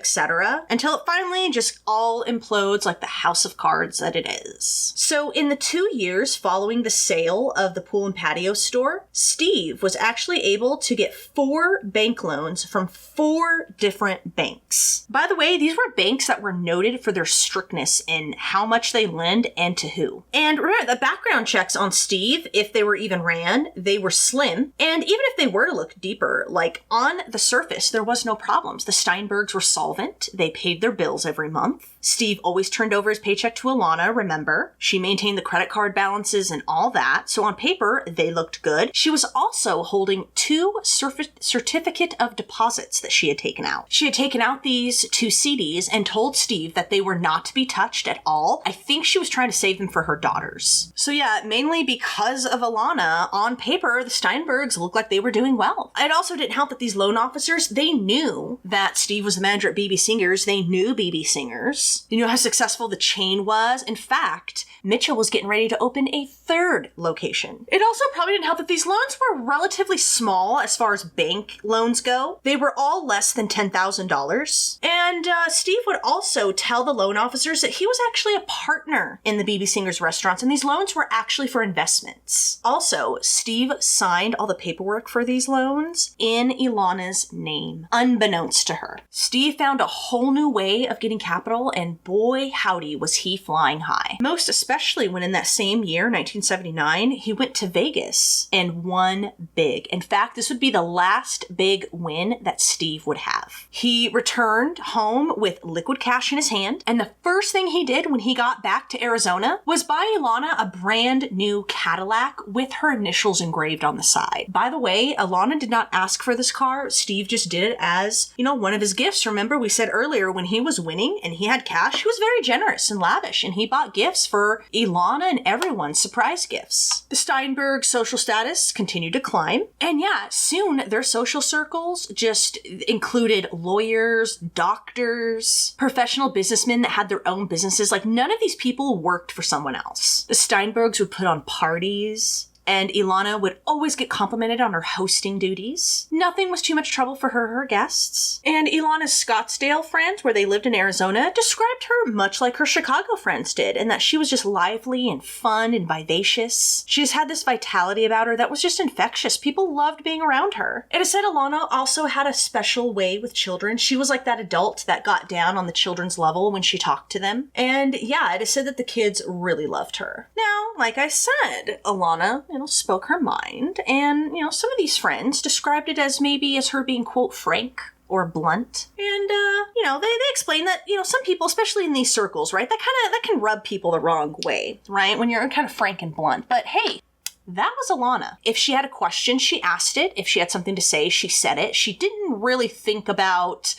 until it finally just all implodes like the house of cards that it is. So in the 2 years following the sale of the pool and patio store, Steve was actually able to get 4 bank loans from 4 different banks. By the way, these were banks that were noted for their strictness in how much they lend and to who. And remember, the background checks on Steve, if they were even ran, they were slim. And even if they were to look deeper, like on the surface, there was no problems. The Steinbergs were solvent. They paid their bills every month. Steve always turned over his paycheck to Ilana, remember? She maintained the credit card balances and all that. So on paper, they looked good. She was also holding 2 certificate of deposits that she had taken out. She had taken out these 2 CDs and told Steve that they were not to be touched at all. I think she was trying to save them for her daughters. So yeah, mainly because of Ilana, on paper, the Steinbergs looked like they were doing well. It also didn't help that these loan officers, they knew that Steve was the manager at BB Singers. They knew BB Singers. You know how successful the chain was? In fact, Mitchell was getting ready to open a 3rd location. It also probably didn't help that these loans were relatively small as far as bank loans go. They were all less than $10,000. And Steve would also tell the loan officers that he was actually a partner in the BB Singers restaurants, and these loans were actually for investments. Also, Steve signed all the paperwork for these loans in Ilana's name, unbeknownst to her. Steve found a whole new way of getting capital, and boy howdy was he flying high. Most especially when in that same year, 1979, he went to Vegas and won big. In fact, this would be the last big win that Steve would have. He returned home with liquid cash in his hand, and the first thing he did when he got back to Arizona was buy Ilana a brand new Cadillac with her initials engraved on the side. By the way, Ilana did not ask for this car. Steve just did it as, one of his gifts. Remember, we said earlier when he was winning and he had cash, he was very generous and lavish, and he bought gifts for Ilana and everyone, surprise gifts. The Steinberg social status continued to climb, and yeah, soon their social circles just included lawyers, doctors, professional businessmen that had their own businesses. Like, none of these people worked for someone else. The Steinbergs would put on parties, and Ilana would always get complimented on her hosting duties. Nothing was too much trouble for her guests. And Ilana's Scottsdale friends, where they lived in Arizona, described her much like her Chicago friends did, and that she was just lively and fun and vivacious. She just had this vitality about her that was just infectious. People loved being around her. It is said Ilana also had a special way with children. She was like that adult that got down on the children's level when she talked to them. And yeah, it is said that the kids really loved her. Now, like I said, Ilana, spoke her mind, and, some of these friends described it as maybe as her being, quote, frank or blunt. And, they explain that, some people, especially in these circles, right, that can rub people the wrong way, right, when you're kind of frank and blunt. But hey, that was Ilana. If she had a question, she asked it. If she had something to say, she said it. She didn't really think about,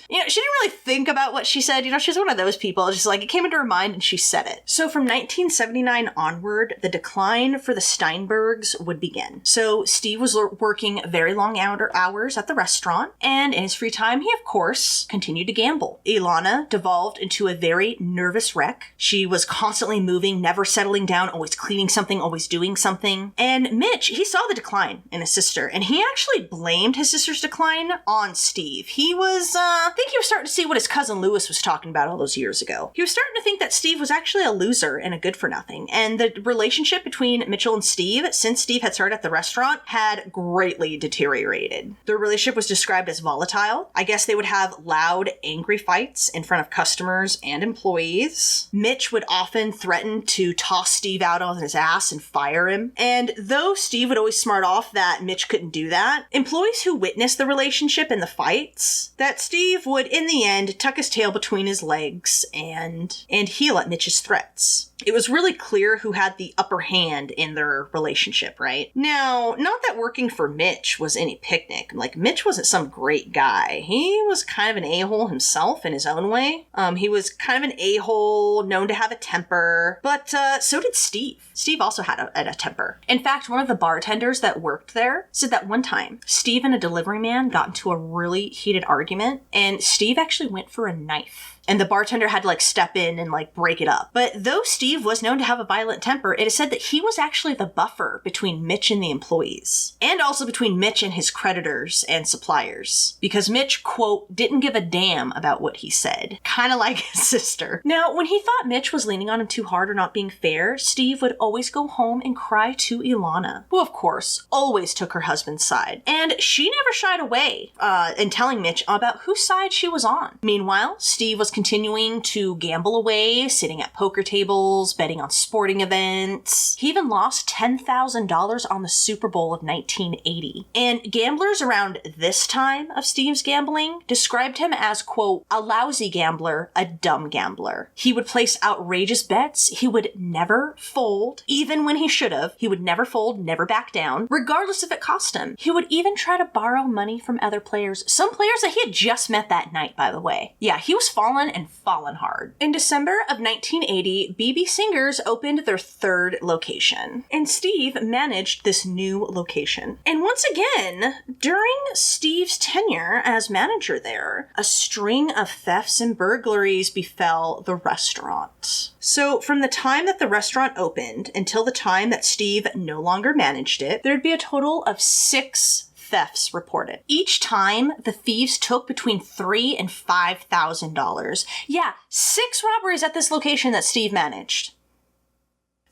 what she said. She's one of those people. It's just like, it came into her mind and she said it. So from 1979 onward, the decline for the Steinbergs would begin. So Steve was working very long hours at the restaurant, and in his free time, he, of course, continued to gamble. Ilana devolved into a very nervous wreck. She was constantly moving, never settling down, always cleaning something, always doing something. And Mitch, he saw the decline in his sister, and he actually blamed his sister's decline on Steve. He was, I think he was starting to see what his cousin Lewis was talking about all those years ago. He was starting to think that Steve was actually a loser and a good for nothing. And the relationship between Mitchell and Steve, since Steve had started at the restaurant, had greatly deteriorated. Their relationship was described as volatile. I guess they would have loud, angry fights in front of customers and employees. Mitch would often threaten to toss Steve out on his ass and fire him. And though Steve would always smart off that Mitch couldn't do that, employees who witnessed the relationship and the fights, that Steve would, in the end, tuck his tail between his legs and heel at Mitch's threats. It was really clear who had the upper hand in their relationship, right? Now, not that working for Mitch was any picnic. Like, Mitch wasn't some great guy. He was kind of an a-hole himself in his own way. He was kind of an a-hole, known to have a temper, but so did Steve. Steve also had a temper. In fact, one of the bartenders that worked there said that one time, Steve and a delivery man got into a really heated argument, and Steve actually went for a knife. and the bartender had to like step in and like break it up. But though Steve was known to have a violent temper, it is said that he was actually the buffer between Mitch and the employees, and also between Mitch and his creditors and suppliers, because Mitch, quote, didn't give a damn about what he said, kind of like his sister. Now, when he thought Mitch was leaning on him too hard or not being fair, Steve would always go home and cry to Ilana, who of course always took her husband's side, and she never shied away in telling Mitch about whose side she was on. Meanwhile, Steve was continuing to gamble away, sitting at poker tables, betting on sporting events. He even lost $10,000 on the Super Bowl of 1980. And gamblers around this time of Steve's gambling described him as, quote, a lousy gambler, a dumb gambler. He would place outrageous bets. He would never fold, even when he should have. He would never fold, never back down, regardless if it cost him. He would even try to borrow money from other players, some players that he had just met that night, by the way. Yeah, he was fallen and fallen hard. In December of 1980, BB Singers opened their third location, and Steve managed this new location. And once again, during Steve's tenure as manager there, a string of thefts and burglaries befell the restaurant. So from the time that the restaurant opened until the time that Steve no longer managed it, there'd be a total of 6 thefts reported. Each time, the thieves took between $3,000 and $5,000. Yeah, 6 robberies at this location that Steve managed.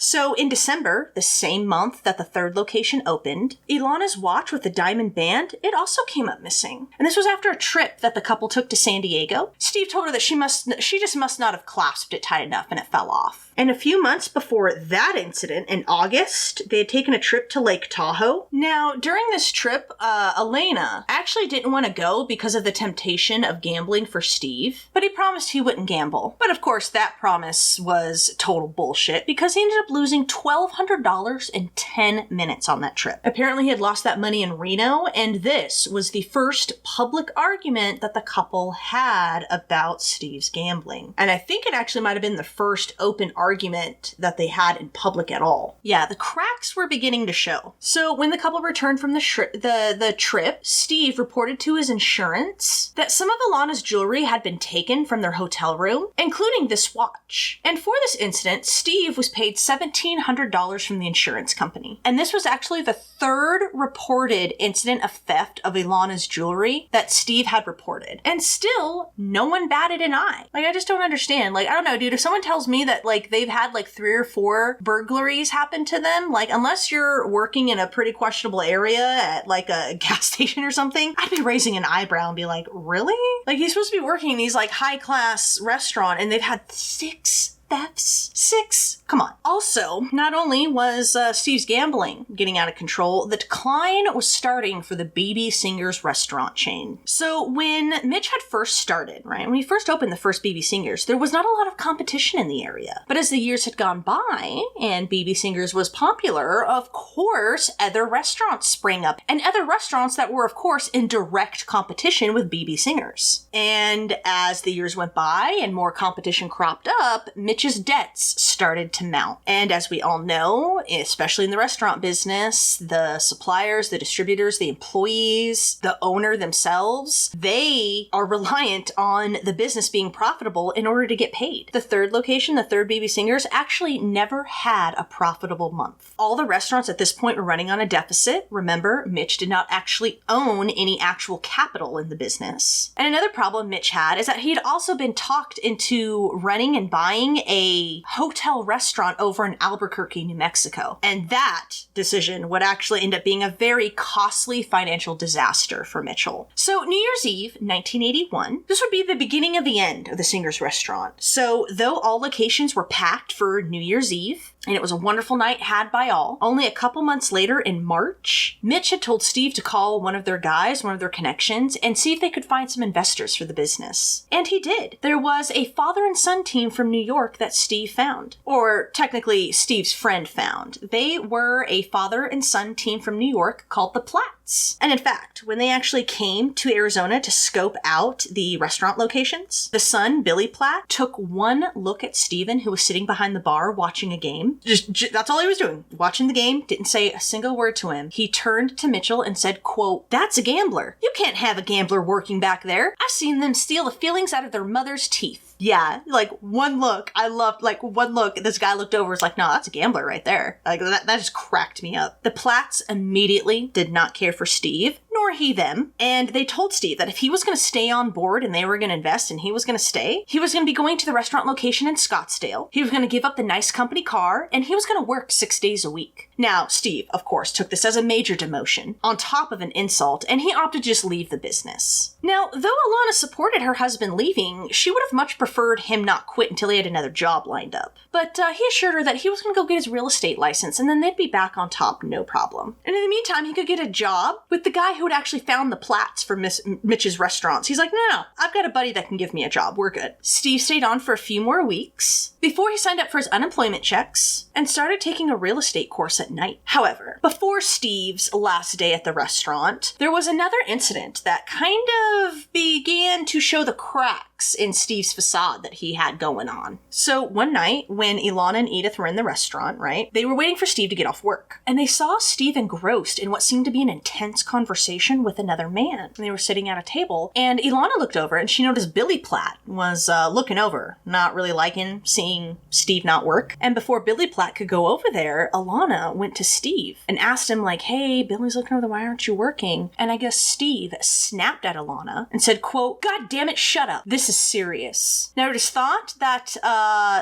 So in December, the same month that the third location opened, Ilana's watch with the diamond band, it also came up missing. And this was after a trip that the couple took to San Diego. Steve told her that she just must not have clasped it tight enough and it fell off. And a few months before that incident, in August, they had taken a trip to Lake Tahoe. Now, during this trip, Elana actually didn't want to go because of the temptation of gambling for Steve, but he promised he wouldn't gamble. But of course, that promise was total bullshit because he ended up losing $1,200 in 10 minutes on that trip. Apparently, he had lost that money in Reno, and this was the first public argument that the couple had about Steve's gambling. And I think it actually might have been the first open argument that they had in public at all. Yeah, the cracks were beginning to show. So when the couple returned from the trip, Steve reported to his insurance that some of Ilana's jewelry had been taken from their hotel room, including this watch. And for this incident, Steve was paid $1,700 from the insurance company. And this was actually the third reported incident of theft of Ilana's jewelry that Steve had reported. And still, no one batted an eye. Like, I just don't understand. Like, I don't know, dude, if someone tells me that, like, they've had, like, 3 or 4 burglaries happen to them, like, unless you're working in a pretty questionable area at, like, a gas station or something, I'd be raising an eyebrow and be like, really? Like, he's supposed to be working in these, like, high-class restaurant, and they've had 6 thefts? 6? Come on. Also, not only was Steve's gambling getting out of control, the decline was starting for the BB Singers restaurant chain. So when Mitch had first started, right, when he first opened the first BB Singers, there was not a lot of competition in the area. But as the years had gone by and BB Singers was popular, of course, other restaurants sprang up, and other restaurants that were, of course, in direct competition with BB Singers. And as the years went by and more competition cropped up, Mitch's debts started to mount. And as we all know, especially in the restaurant business, the suppliers, the distributors, the employees, the owner themselves, they are reliant on the business being profitable in order to get paid. The third location, the third BB Singers, actually never had a profitable month. All the restaurants at this point were running on a deficit. Remember, Mitch did not actually own any actual capital in the business. And another problem Mitch had is that he'd also been talked into running and buying a hotel restaurant over in Albuquerque, New Mexico. And that decision would actually end up being a very costly financial disaster for Mitchell. So New Year's Eve, 1981, this would be the beginning of the end of the Singers restaurant. So though all locations were packed for New Year's Eve, and it was a wonderful night had by all, only a couple months later in March, Mitch had told Steve to call one of their guys, one of their connections, and see if they could find some investors for the business. And he did. There was a father and son team from New York that Steve found. Or technically, Steve's friend found. They were a father and son team from New York called the Platts. And in fact, when they actually came to Arizona to scope out the restaurant locations, the son, Billy Platt, took one look at Steven, who was sitting behind the bar watching a game. Just that's all he was doing. Watching the game, didn't say a single word to him. He turned to Mitchell and said, quote, "That's a gambler. You can't have a gambler working back there. I've seen them steal the fillings out of their mother's teeth." Yeah, like one look. I loved, like, one look. This guy looked over, was like, no, that's a gambler right there. Like, that just cracked me up. The Platts immediately did not care for Steve, nor he them. And they told Steve that if he was going to stay on board and they were going to invest and he was going to stay, he was going to be going to the restaurant location in Scottsdale. He was going to give up the nice company car and he was going to work 6 days a week. Now, Steve, of course, took this as a major demotion on top of an insult, and he opted to just leave the business. Now, though Ilana supported her husband leaving, she would have much preferred him not quit until he had another job lined up. But he assured her that he was going to go get his real estate license and then they'd be back on top, no problem. And in the meantime, he could get a job with the guy who had actually found the Platts for Mitch's restaurants. He's like, no, I've got a buddy that can give me a job. We're good. Steve stayed on for a few more weeks before he signed up for his unemployment checks and started taking a real estate course at night. However, before Steve's last day at the restaurant, there was another incident that kind of began to show the cracks in Steve's facade that he had going on. So one night when Ilana and Edith were in the restaurant, right, they were waiting for Steve to get off work. And they saw Steve engrossed in what seemed to be an intense conversation with another man. And they were sitting at a table, and Ilana looked over and she noticed Billy Platt was looking over, not really liking seeing Steve not work. And before Billy Platt could go over there, Ilana went to Steve and asked him, like, hey, Billy's looking over there, why aren't you working? And I guess Steve snapped at Ilana and said, quote, God damn it, shut up. This is serious. Now, it is thought that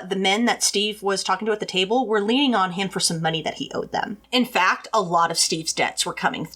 the men that Steve was talking to at the table were leaning on him for some money that he owed them. In fact, a lot of Steve's debts were coming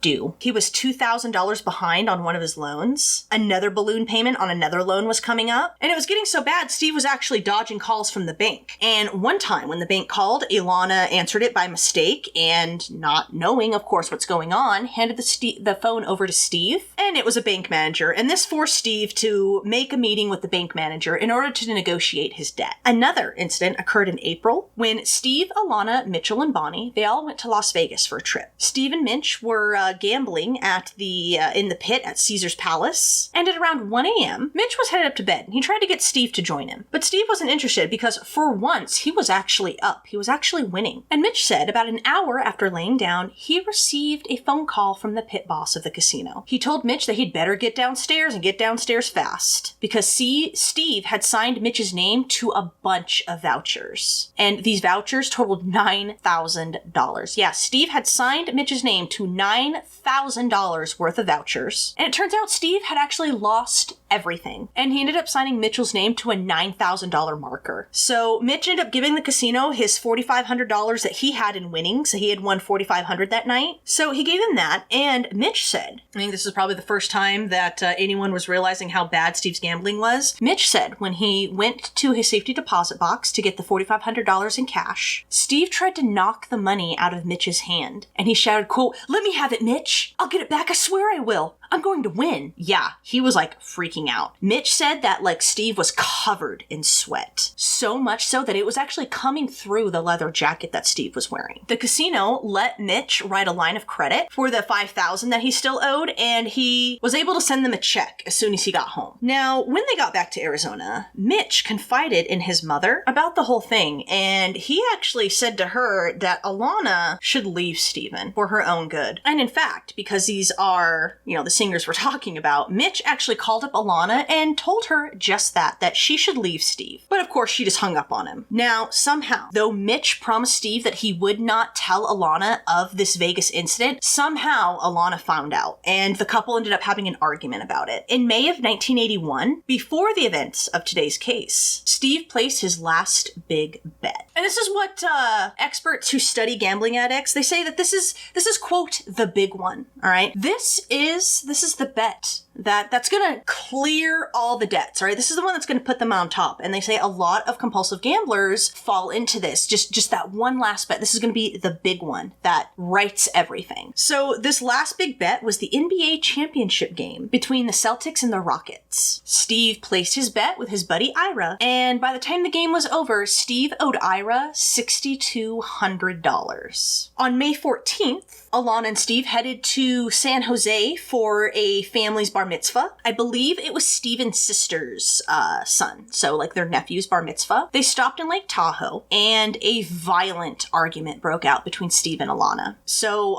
due. He was $2,000 behind on one of his loans. Another balloon payment on another loan was coming up. And it was getting so bad, Steve was actually dodging calls from the bank. And one time when the bank called, Ilana answered it by mistake and, not knowing, of course, what's going on, handed the phone over to Steve. And it was a bank manager. And this forced Steve to make a meeting with the bank manager in order to negotiate his debt. Another incident occurred in April when Steve, Ilana, Mitchell, and Bonnie, they all went to Las Vegas for a trip. Steve and Mitch were gambling at in the pit at Caesar's Palace, and at around 1 a.m., Mitch was headed up to bed. He tried to get Steve to join him, but Steve wasn't interested because for once he was actually up. He was actually winning. And Mitch said about an hour after laying down, he received a phone call from the pit boss of the casino. He told Mitch that he'd better get downstairs and get downstairs fast because Steve had signed Mitch's name to a bunch of vouchers, and these vouchers totaled $9,000. Yeah, Steve had signed Mitch's name to $9,000 worth of vouchers, and it turns out Steve had actually lost everything, and he ended up signing Mitchell's name to a $9,000 marker. So Mitch ended up giving the casino his $4,500 that he had in winnings. He had won $4,500 that night, so he gave him that. And Mitch said, I think this is probably the first time that anyone was realizing how bad Steve's gambling was. Mitch said when he went to his safety deposit box to get the $4,500 in cash, Steve tried to knock the money out of Mitch's hand, and he shouted, quote, "Let me have it, Mitch. I'll get it back. I swear I will. I'm going to win." Yeah, he was like freaking out. Mitch said that like Steve was covered in sweat. So much so that it was actually coming through the leather jacket that Steve was wearing. The casino let Mitch write a line of credit for the $5,000 that he still owed, and he was able to send them a check as soon as he got home. Now, when they got back to Arizona, Mitch confided in his mother about the whole thing, and he actually said to her that Ilana should leave Steven for her own good. And in fact, because these are, the singers we're talking about, Mitch actually called up Ilana and told her just that she should leave Steve. But of course, she just hung up on him. Now, somehow, though Mitch promised Steve that he would not tell Ilana of this Vegas incident, somehow Ilana found out, and the couple ended up having an argument about it. In May of 1981, before the events of today's case, Steve placed his last big bet. And this is what experts who study gambling addicts, they say that this is quote, the big one, all right? This is the bet that's going to clear all the debts, all right? This is the one that's going to put them on top. And they say a lot of compulsive gamblers fall into this. Just that one last bet. This is going to be the big one that rights everything. So this last big bet was the NBA championship game between the Celtics and the Rockets. Steve placed his bet with his buddy Ira, and by the time the game was over, Steve owed Ira $6,200. On May 14th, Ilana and Steve headed to San Jose for a family's bar mitzvah. I believe it was Steven's sister's son, so like their nephew's bar mitzvah. They stopped in Lake Tahoe, and a violent argument broke out between Steve and Elana. So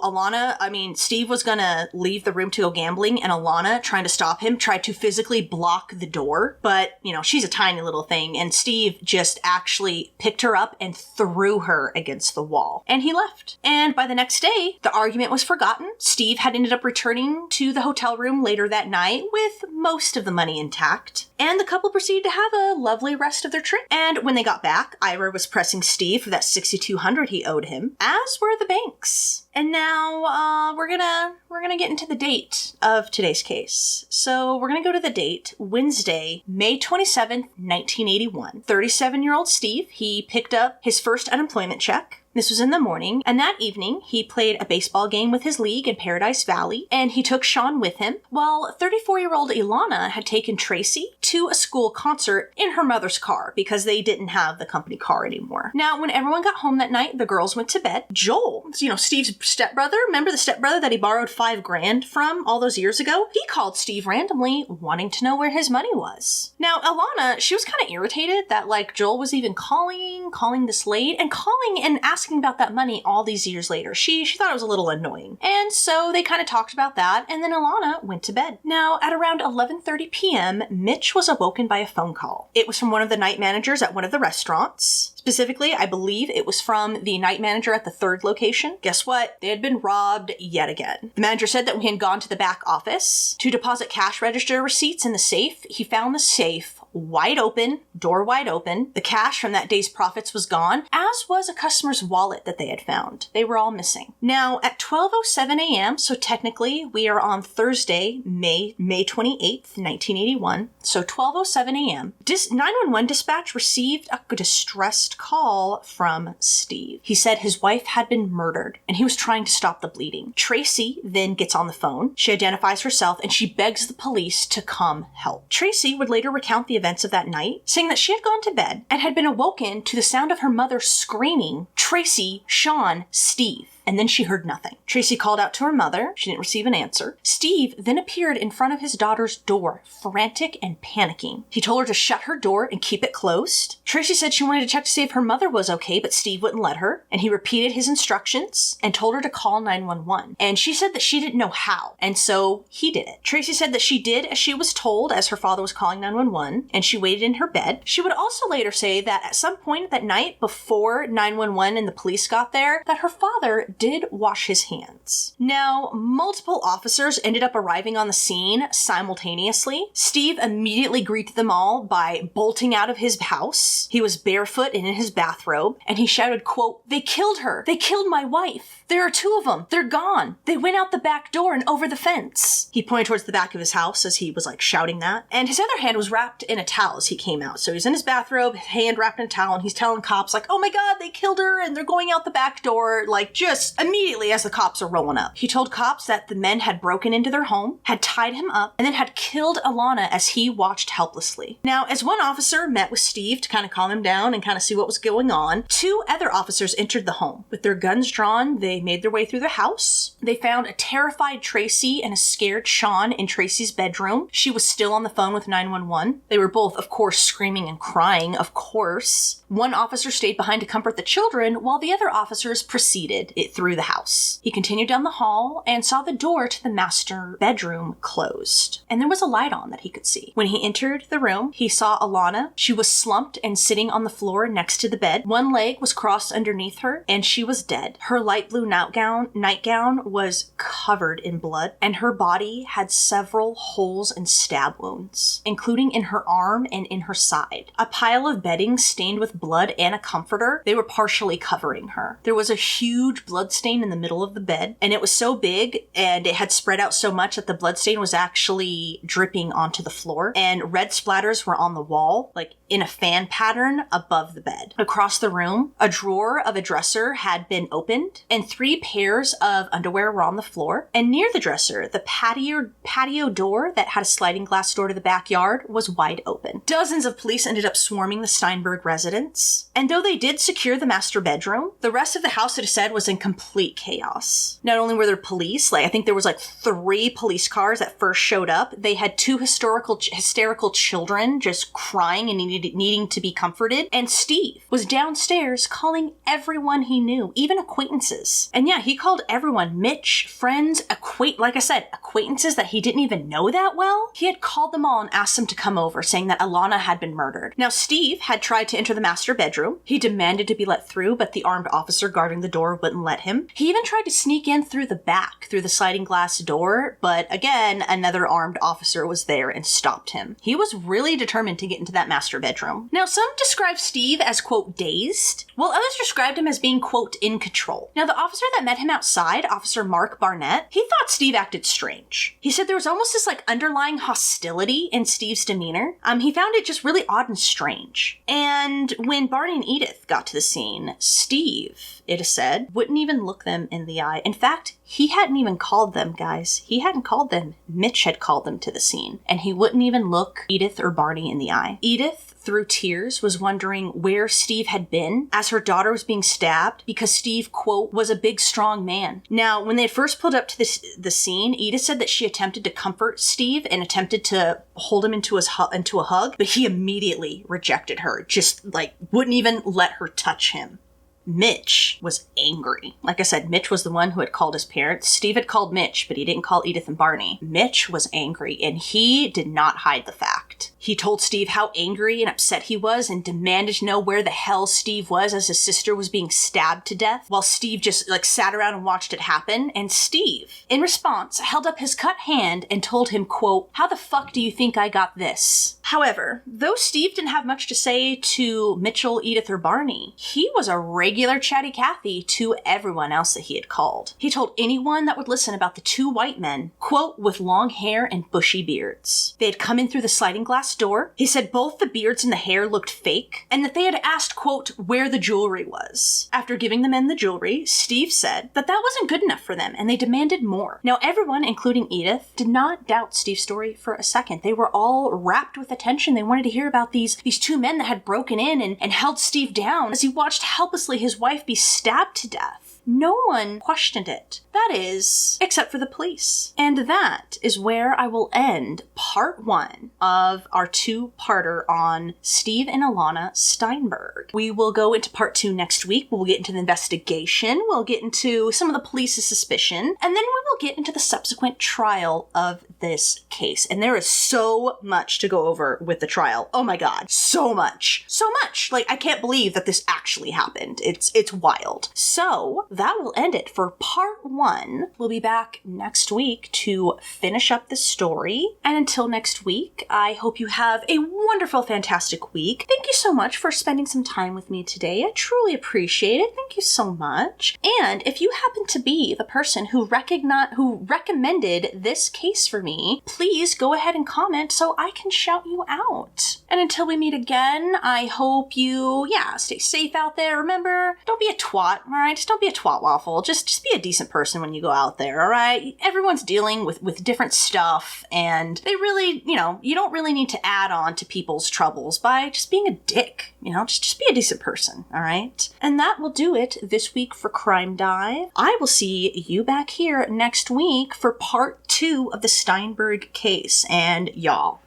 Steve was gonna leave the room to go gambling, and Elana, trying to stop him, tried to physically block the door, but, she's a tiny little thing, and Steve just actually picked her up and threw her against the wall. And he left. And by the next day, the argument was forgotten. Steve had ended up returning to the hotel room later that night with most of the money intact. And the couple proceeded to have a lovely rest of their trip. And when they got back, Ira was pressing Steve for that $6,200 he owed him, as were the banks. And now we're gonna get into the date of today's case. So we're gonna go to the date, Wednesday, May 27th, 1981. 37-year-old Steve, he picked up his first unemployment check. This was in the morning, and that evening, he played a baseball game with his league in Paradise Valley, and he took Sean with him, while 34-year-old Ilana had taken Tracy to a school concert in her mother's car, because they didn't have the company car anymore. Now, when everyone got home that night, the girls went to bed. Joel, Steve's stepbrother, remember the stepbrother that he borrowed $5,000 from all those years ago? He called Steve randomly, wanting to know where his money was. Now, Ilana, she was kind of irritated that, Joel was even calling this late, and calling and asking about that money all these years later. She thought it was a little annoying. And so they kind of talked about that, and then Ilana went to bed. Now, at around 11:30 p.m., Mitch was awoken by a phone call. It was from one of the night managers at one of the restaurants. Specifically, I believe it was from the night manager at the third location. Guess what? They had been robbed yet again. The manager said that when he had gone to the back office to deposit cash register receipts in the safe, he found the safe wide open, door wide open. The cash from that day's profits was gone, as was a customer's wallet that they had found. They were all missing. Now, at 12:07 a.m., so technically we are on Thursday, May 28th, 1981, so 12:07 a.m., 911 dispatch received a distressed call from Steve. He said his wife had been murdered, and he was trying to stop the bleeding. Tracy then gets on the phone. She identifies herself, and she begs the police to come help. Tracy would later recount the events of that night, saying that she had gone to bed and had been awoken to the sound of her mother screaming, "Tracy, Sean, Steve." And then she heard nothing. Tracy called out to her mother. She didn't receive an answer. Steve then appeared in front of his daughter's door, frantic and panicking. He told her to shut her door and keep it closed. Tracy said she wanted to check to see if her mother was okay, but Steve wouldn't let her. And he repeated his instructions and told her to call 911. And she said that she didn't know how. And so he did it. Tracy said that she did as she was told as her father was calling 911, and she waited in her bed. She would also later say that at some point that night before 911 and the police got there, that her father did wash his hands. Now, multiple officers ended up arriving on the scene simultaneously. Steve immediately greeted them all by bolting out of his house. He was barefoot and in his bathrobe, and he shouted, quote, "They killed her! They killed my wife! There are two of them! They're gone! They went out the back door and over the fence!" He pointed towards the back of his house as he was shouting that, and his other hand was wrapped in a towel as he came out. So he's in his bathrobe, hand wrapped in a towel, and he's telling cops oh my god, they killed her and they're going out the back door, just immediately as the cops are rolling up. He told cops that the men had broken into their home, had tied him up, and then had killed Ilana as he watched helplessly. Now, as one officer met with Steve to kind of calm him down and kind of see what was going on, two other officers entered the home. With their guns drawn, they made their way through the house. They found a terrified Tracy and a scared Sean in Tracy's bedroom. She was still on the phone with 911. They were both, of course, screaming and crying, of course. One officer stayed behind to comfort the children, while the other officers proceeded it through the house. He continued down the hall and saw the door to the master bedroom closed. And there was a light on that he could see. When he entered the room, he saw Ilana. She was slumped and sitting on the floor next to the bed. One leg was crossed underneath her, and she was dead. Her light blue nightgown was covered in blood, and her body had several holes and stab wounds, including in her arm and in her side. A pile of bedding stained with blood and a comforter, they were partially covering her. There was a huge blood stain in the middle of the bed, and it was so big and it had spread out so much that the blood stain was actually dripping onto the floor, and red splatters were on the wall, in a fan pattern above the bed. Across the room, a drawer of a dresser had been opened, and 3 pairs of underwear were on the floor. And near the dresser, the patio door that had a sliding glass door to the backyard was wide open. Dozens of police ended up swarming the Steinberg residence, and though they did secure the master bedroom, the rest of the house, it is said, was in complete chaos. Not only were there police, I think there was 3 police cars that first showed up. They had 2 hysterical children just crying and needing to be comforted. And Steve was downstairs calling everyone he knew, even acquaintances. And yeah, he called everyone, Mitch, friends, acquaintances that he didn't even know that well. He had called them all and asked them to come over, saying that Ilana had been murdered. Now, Steve had tried to enter the master bedroom. He demanded to be let through, but the armed officer guarding the door wouldn't let him. He even tried to sneak in through the back, through the sliding glass door, but again, another armed officer was there and stopped him. He was really determined to get into that master bedroom. Now, some describe Steve as, quote, dazed, while others described him as being, quote, in control. Now, the officer that met him outside, Officer Mark Barnett, he thought Steve acted strange. He said there was almost this underlying hostility in Steve's demeanor. He found it just really odd and strange. And when Barney and Edith got to the scene, Steve, it is said, wouldn't even look them in the eye. In fact, he hadn't even called them, guys. He hadn't called them. Mitch had called them to the scene. And he wouldn't even look Edith or Barney in the eye. Edith, through tears, was wondering where Steve had been as her daughter was being stabbed because Steve, quote, was a big, strong man. Now, when they had first pulled up to the scene, Edith said that she attempted to comfort Steve and attempted to hold him into a hug, but he immediately rejected her, just wouldn't even let her touch him. Mitch was angry. Like I said, Mitch was the one who had called his parents. Steve had called Mitch, but he didn't call Edith and Barney. Mitch was angry, and he did not hide the fact. He told Steve how angry and upset he was and demanded to know where the hell Steve was as his sister was being stabbed to death, while Steve just sat around and watched it happen. And Steve, in response, held up his cut hand and told him, quote, "How the fuck do you think I got this?" However, though Steve didn't have much to say to Mitchell, Edith, or Barney, he was a regular chatty Cathy to everyone else that he had called. He told anyone that would listen about the 2 white men, quote, with long hair and bushy beards. They had come in through the sliding glass door. He said both the beards and the hair looked fake, and that they had asked, quote, where the jewelry was. After giving the men the jewelry, Steve said that wasn't good enough for them, and they demanded more. Now, everyone, including Edith, did not doubt Steve's story for a second. They were all rapt with attention. They wanted to hear about these 2 men that had broken in and held Steve down as he watched helplessly his wife be stabbed to death. No one questioned it. That is, except for the police. And that is where I will end part 1 of our 2-parter on Steve and Elana Steinberg. We will go into part 2 next week. We'll get into the investigation. We'll get into some of the police's suspicion. And then we will get into the subsequent trial of this case. And there is so much to go over with the trial. Oh my God. So much. So much. I can't believe that this actually happened. It's wild. So that will end it for part 1. We'll be back next week to finish up the story. And until next week, I hope you have a wonderful, fantastic week. Thank you so much for spending some time with me today. I truly appreciate it. Thank you so much. And if you happen to be the person who recommended this case for me, please go ahead and comment so I can shout you out. And until we meet again, I hope you, stay safe out there. Remember, don't be a twat, all right? Just don't be a twat waffle. Just be a decent person when you go out there, all right? Everyone's dealing with different stuff, and they really, you don't really need to add on to people's troubles by just being a dick, just be a decent person, all right? And that will do it this week for Crime Dive. I will see you back here next week for part 2 of the Steinberg case, and y'all,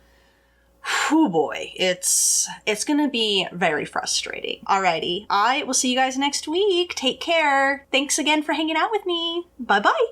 whew boy, it's gonna be very frustrating. Alrighty, I will see you guys next week. Take care. Thanks again for hanging out with me. Bye-bye.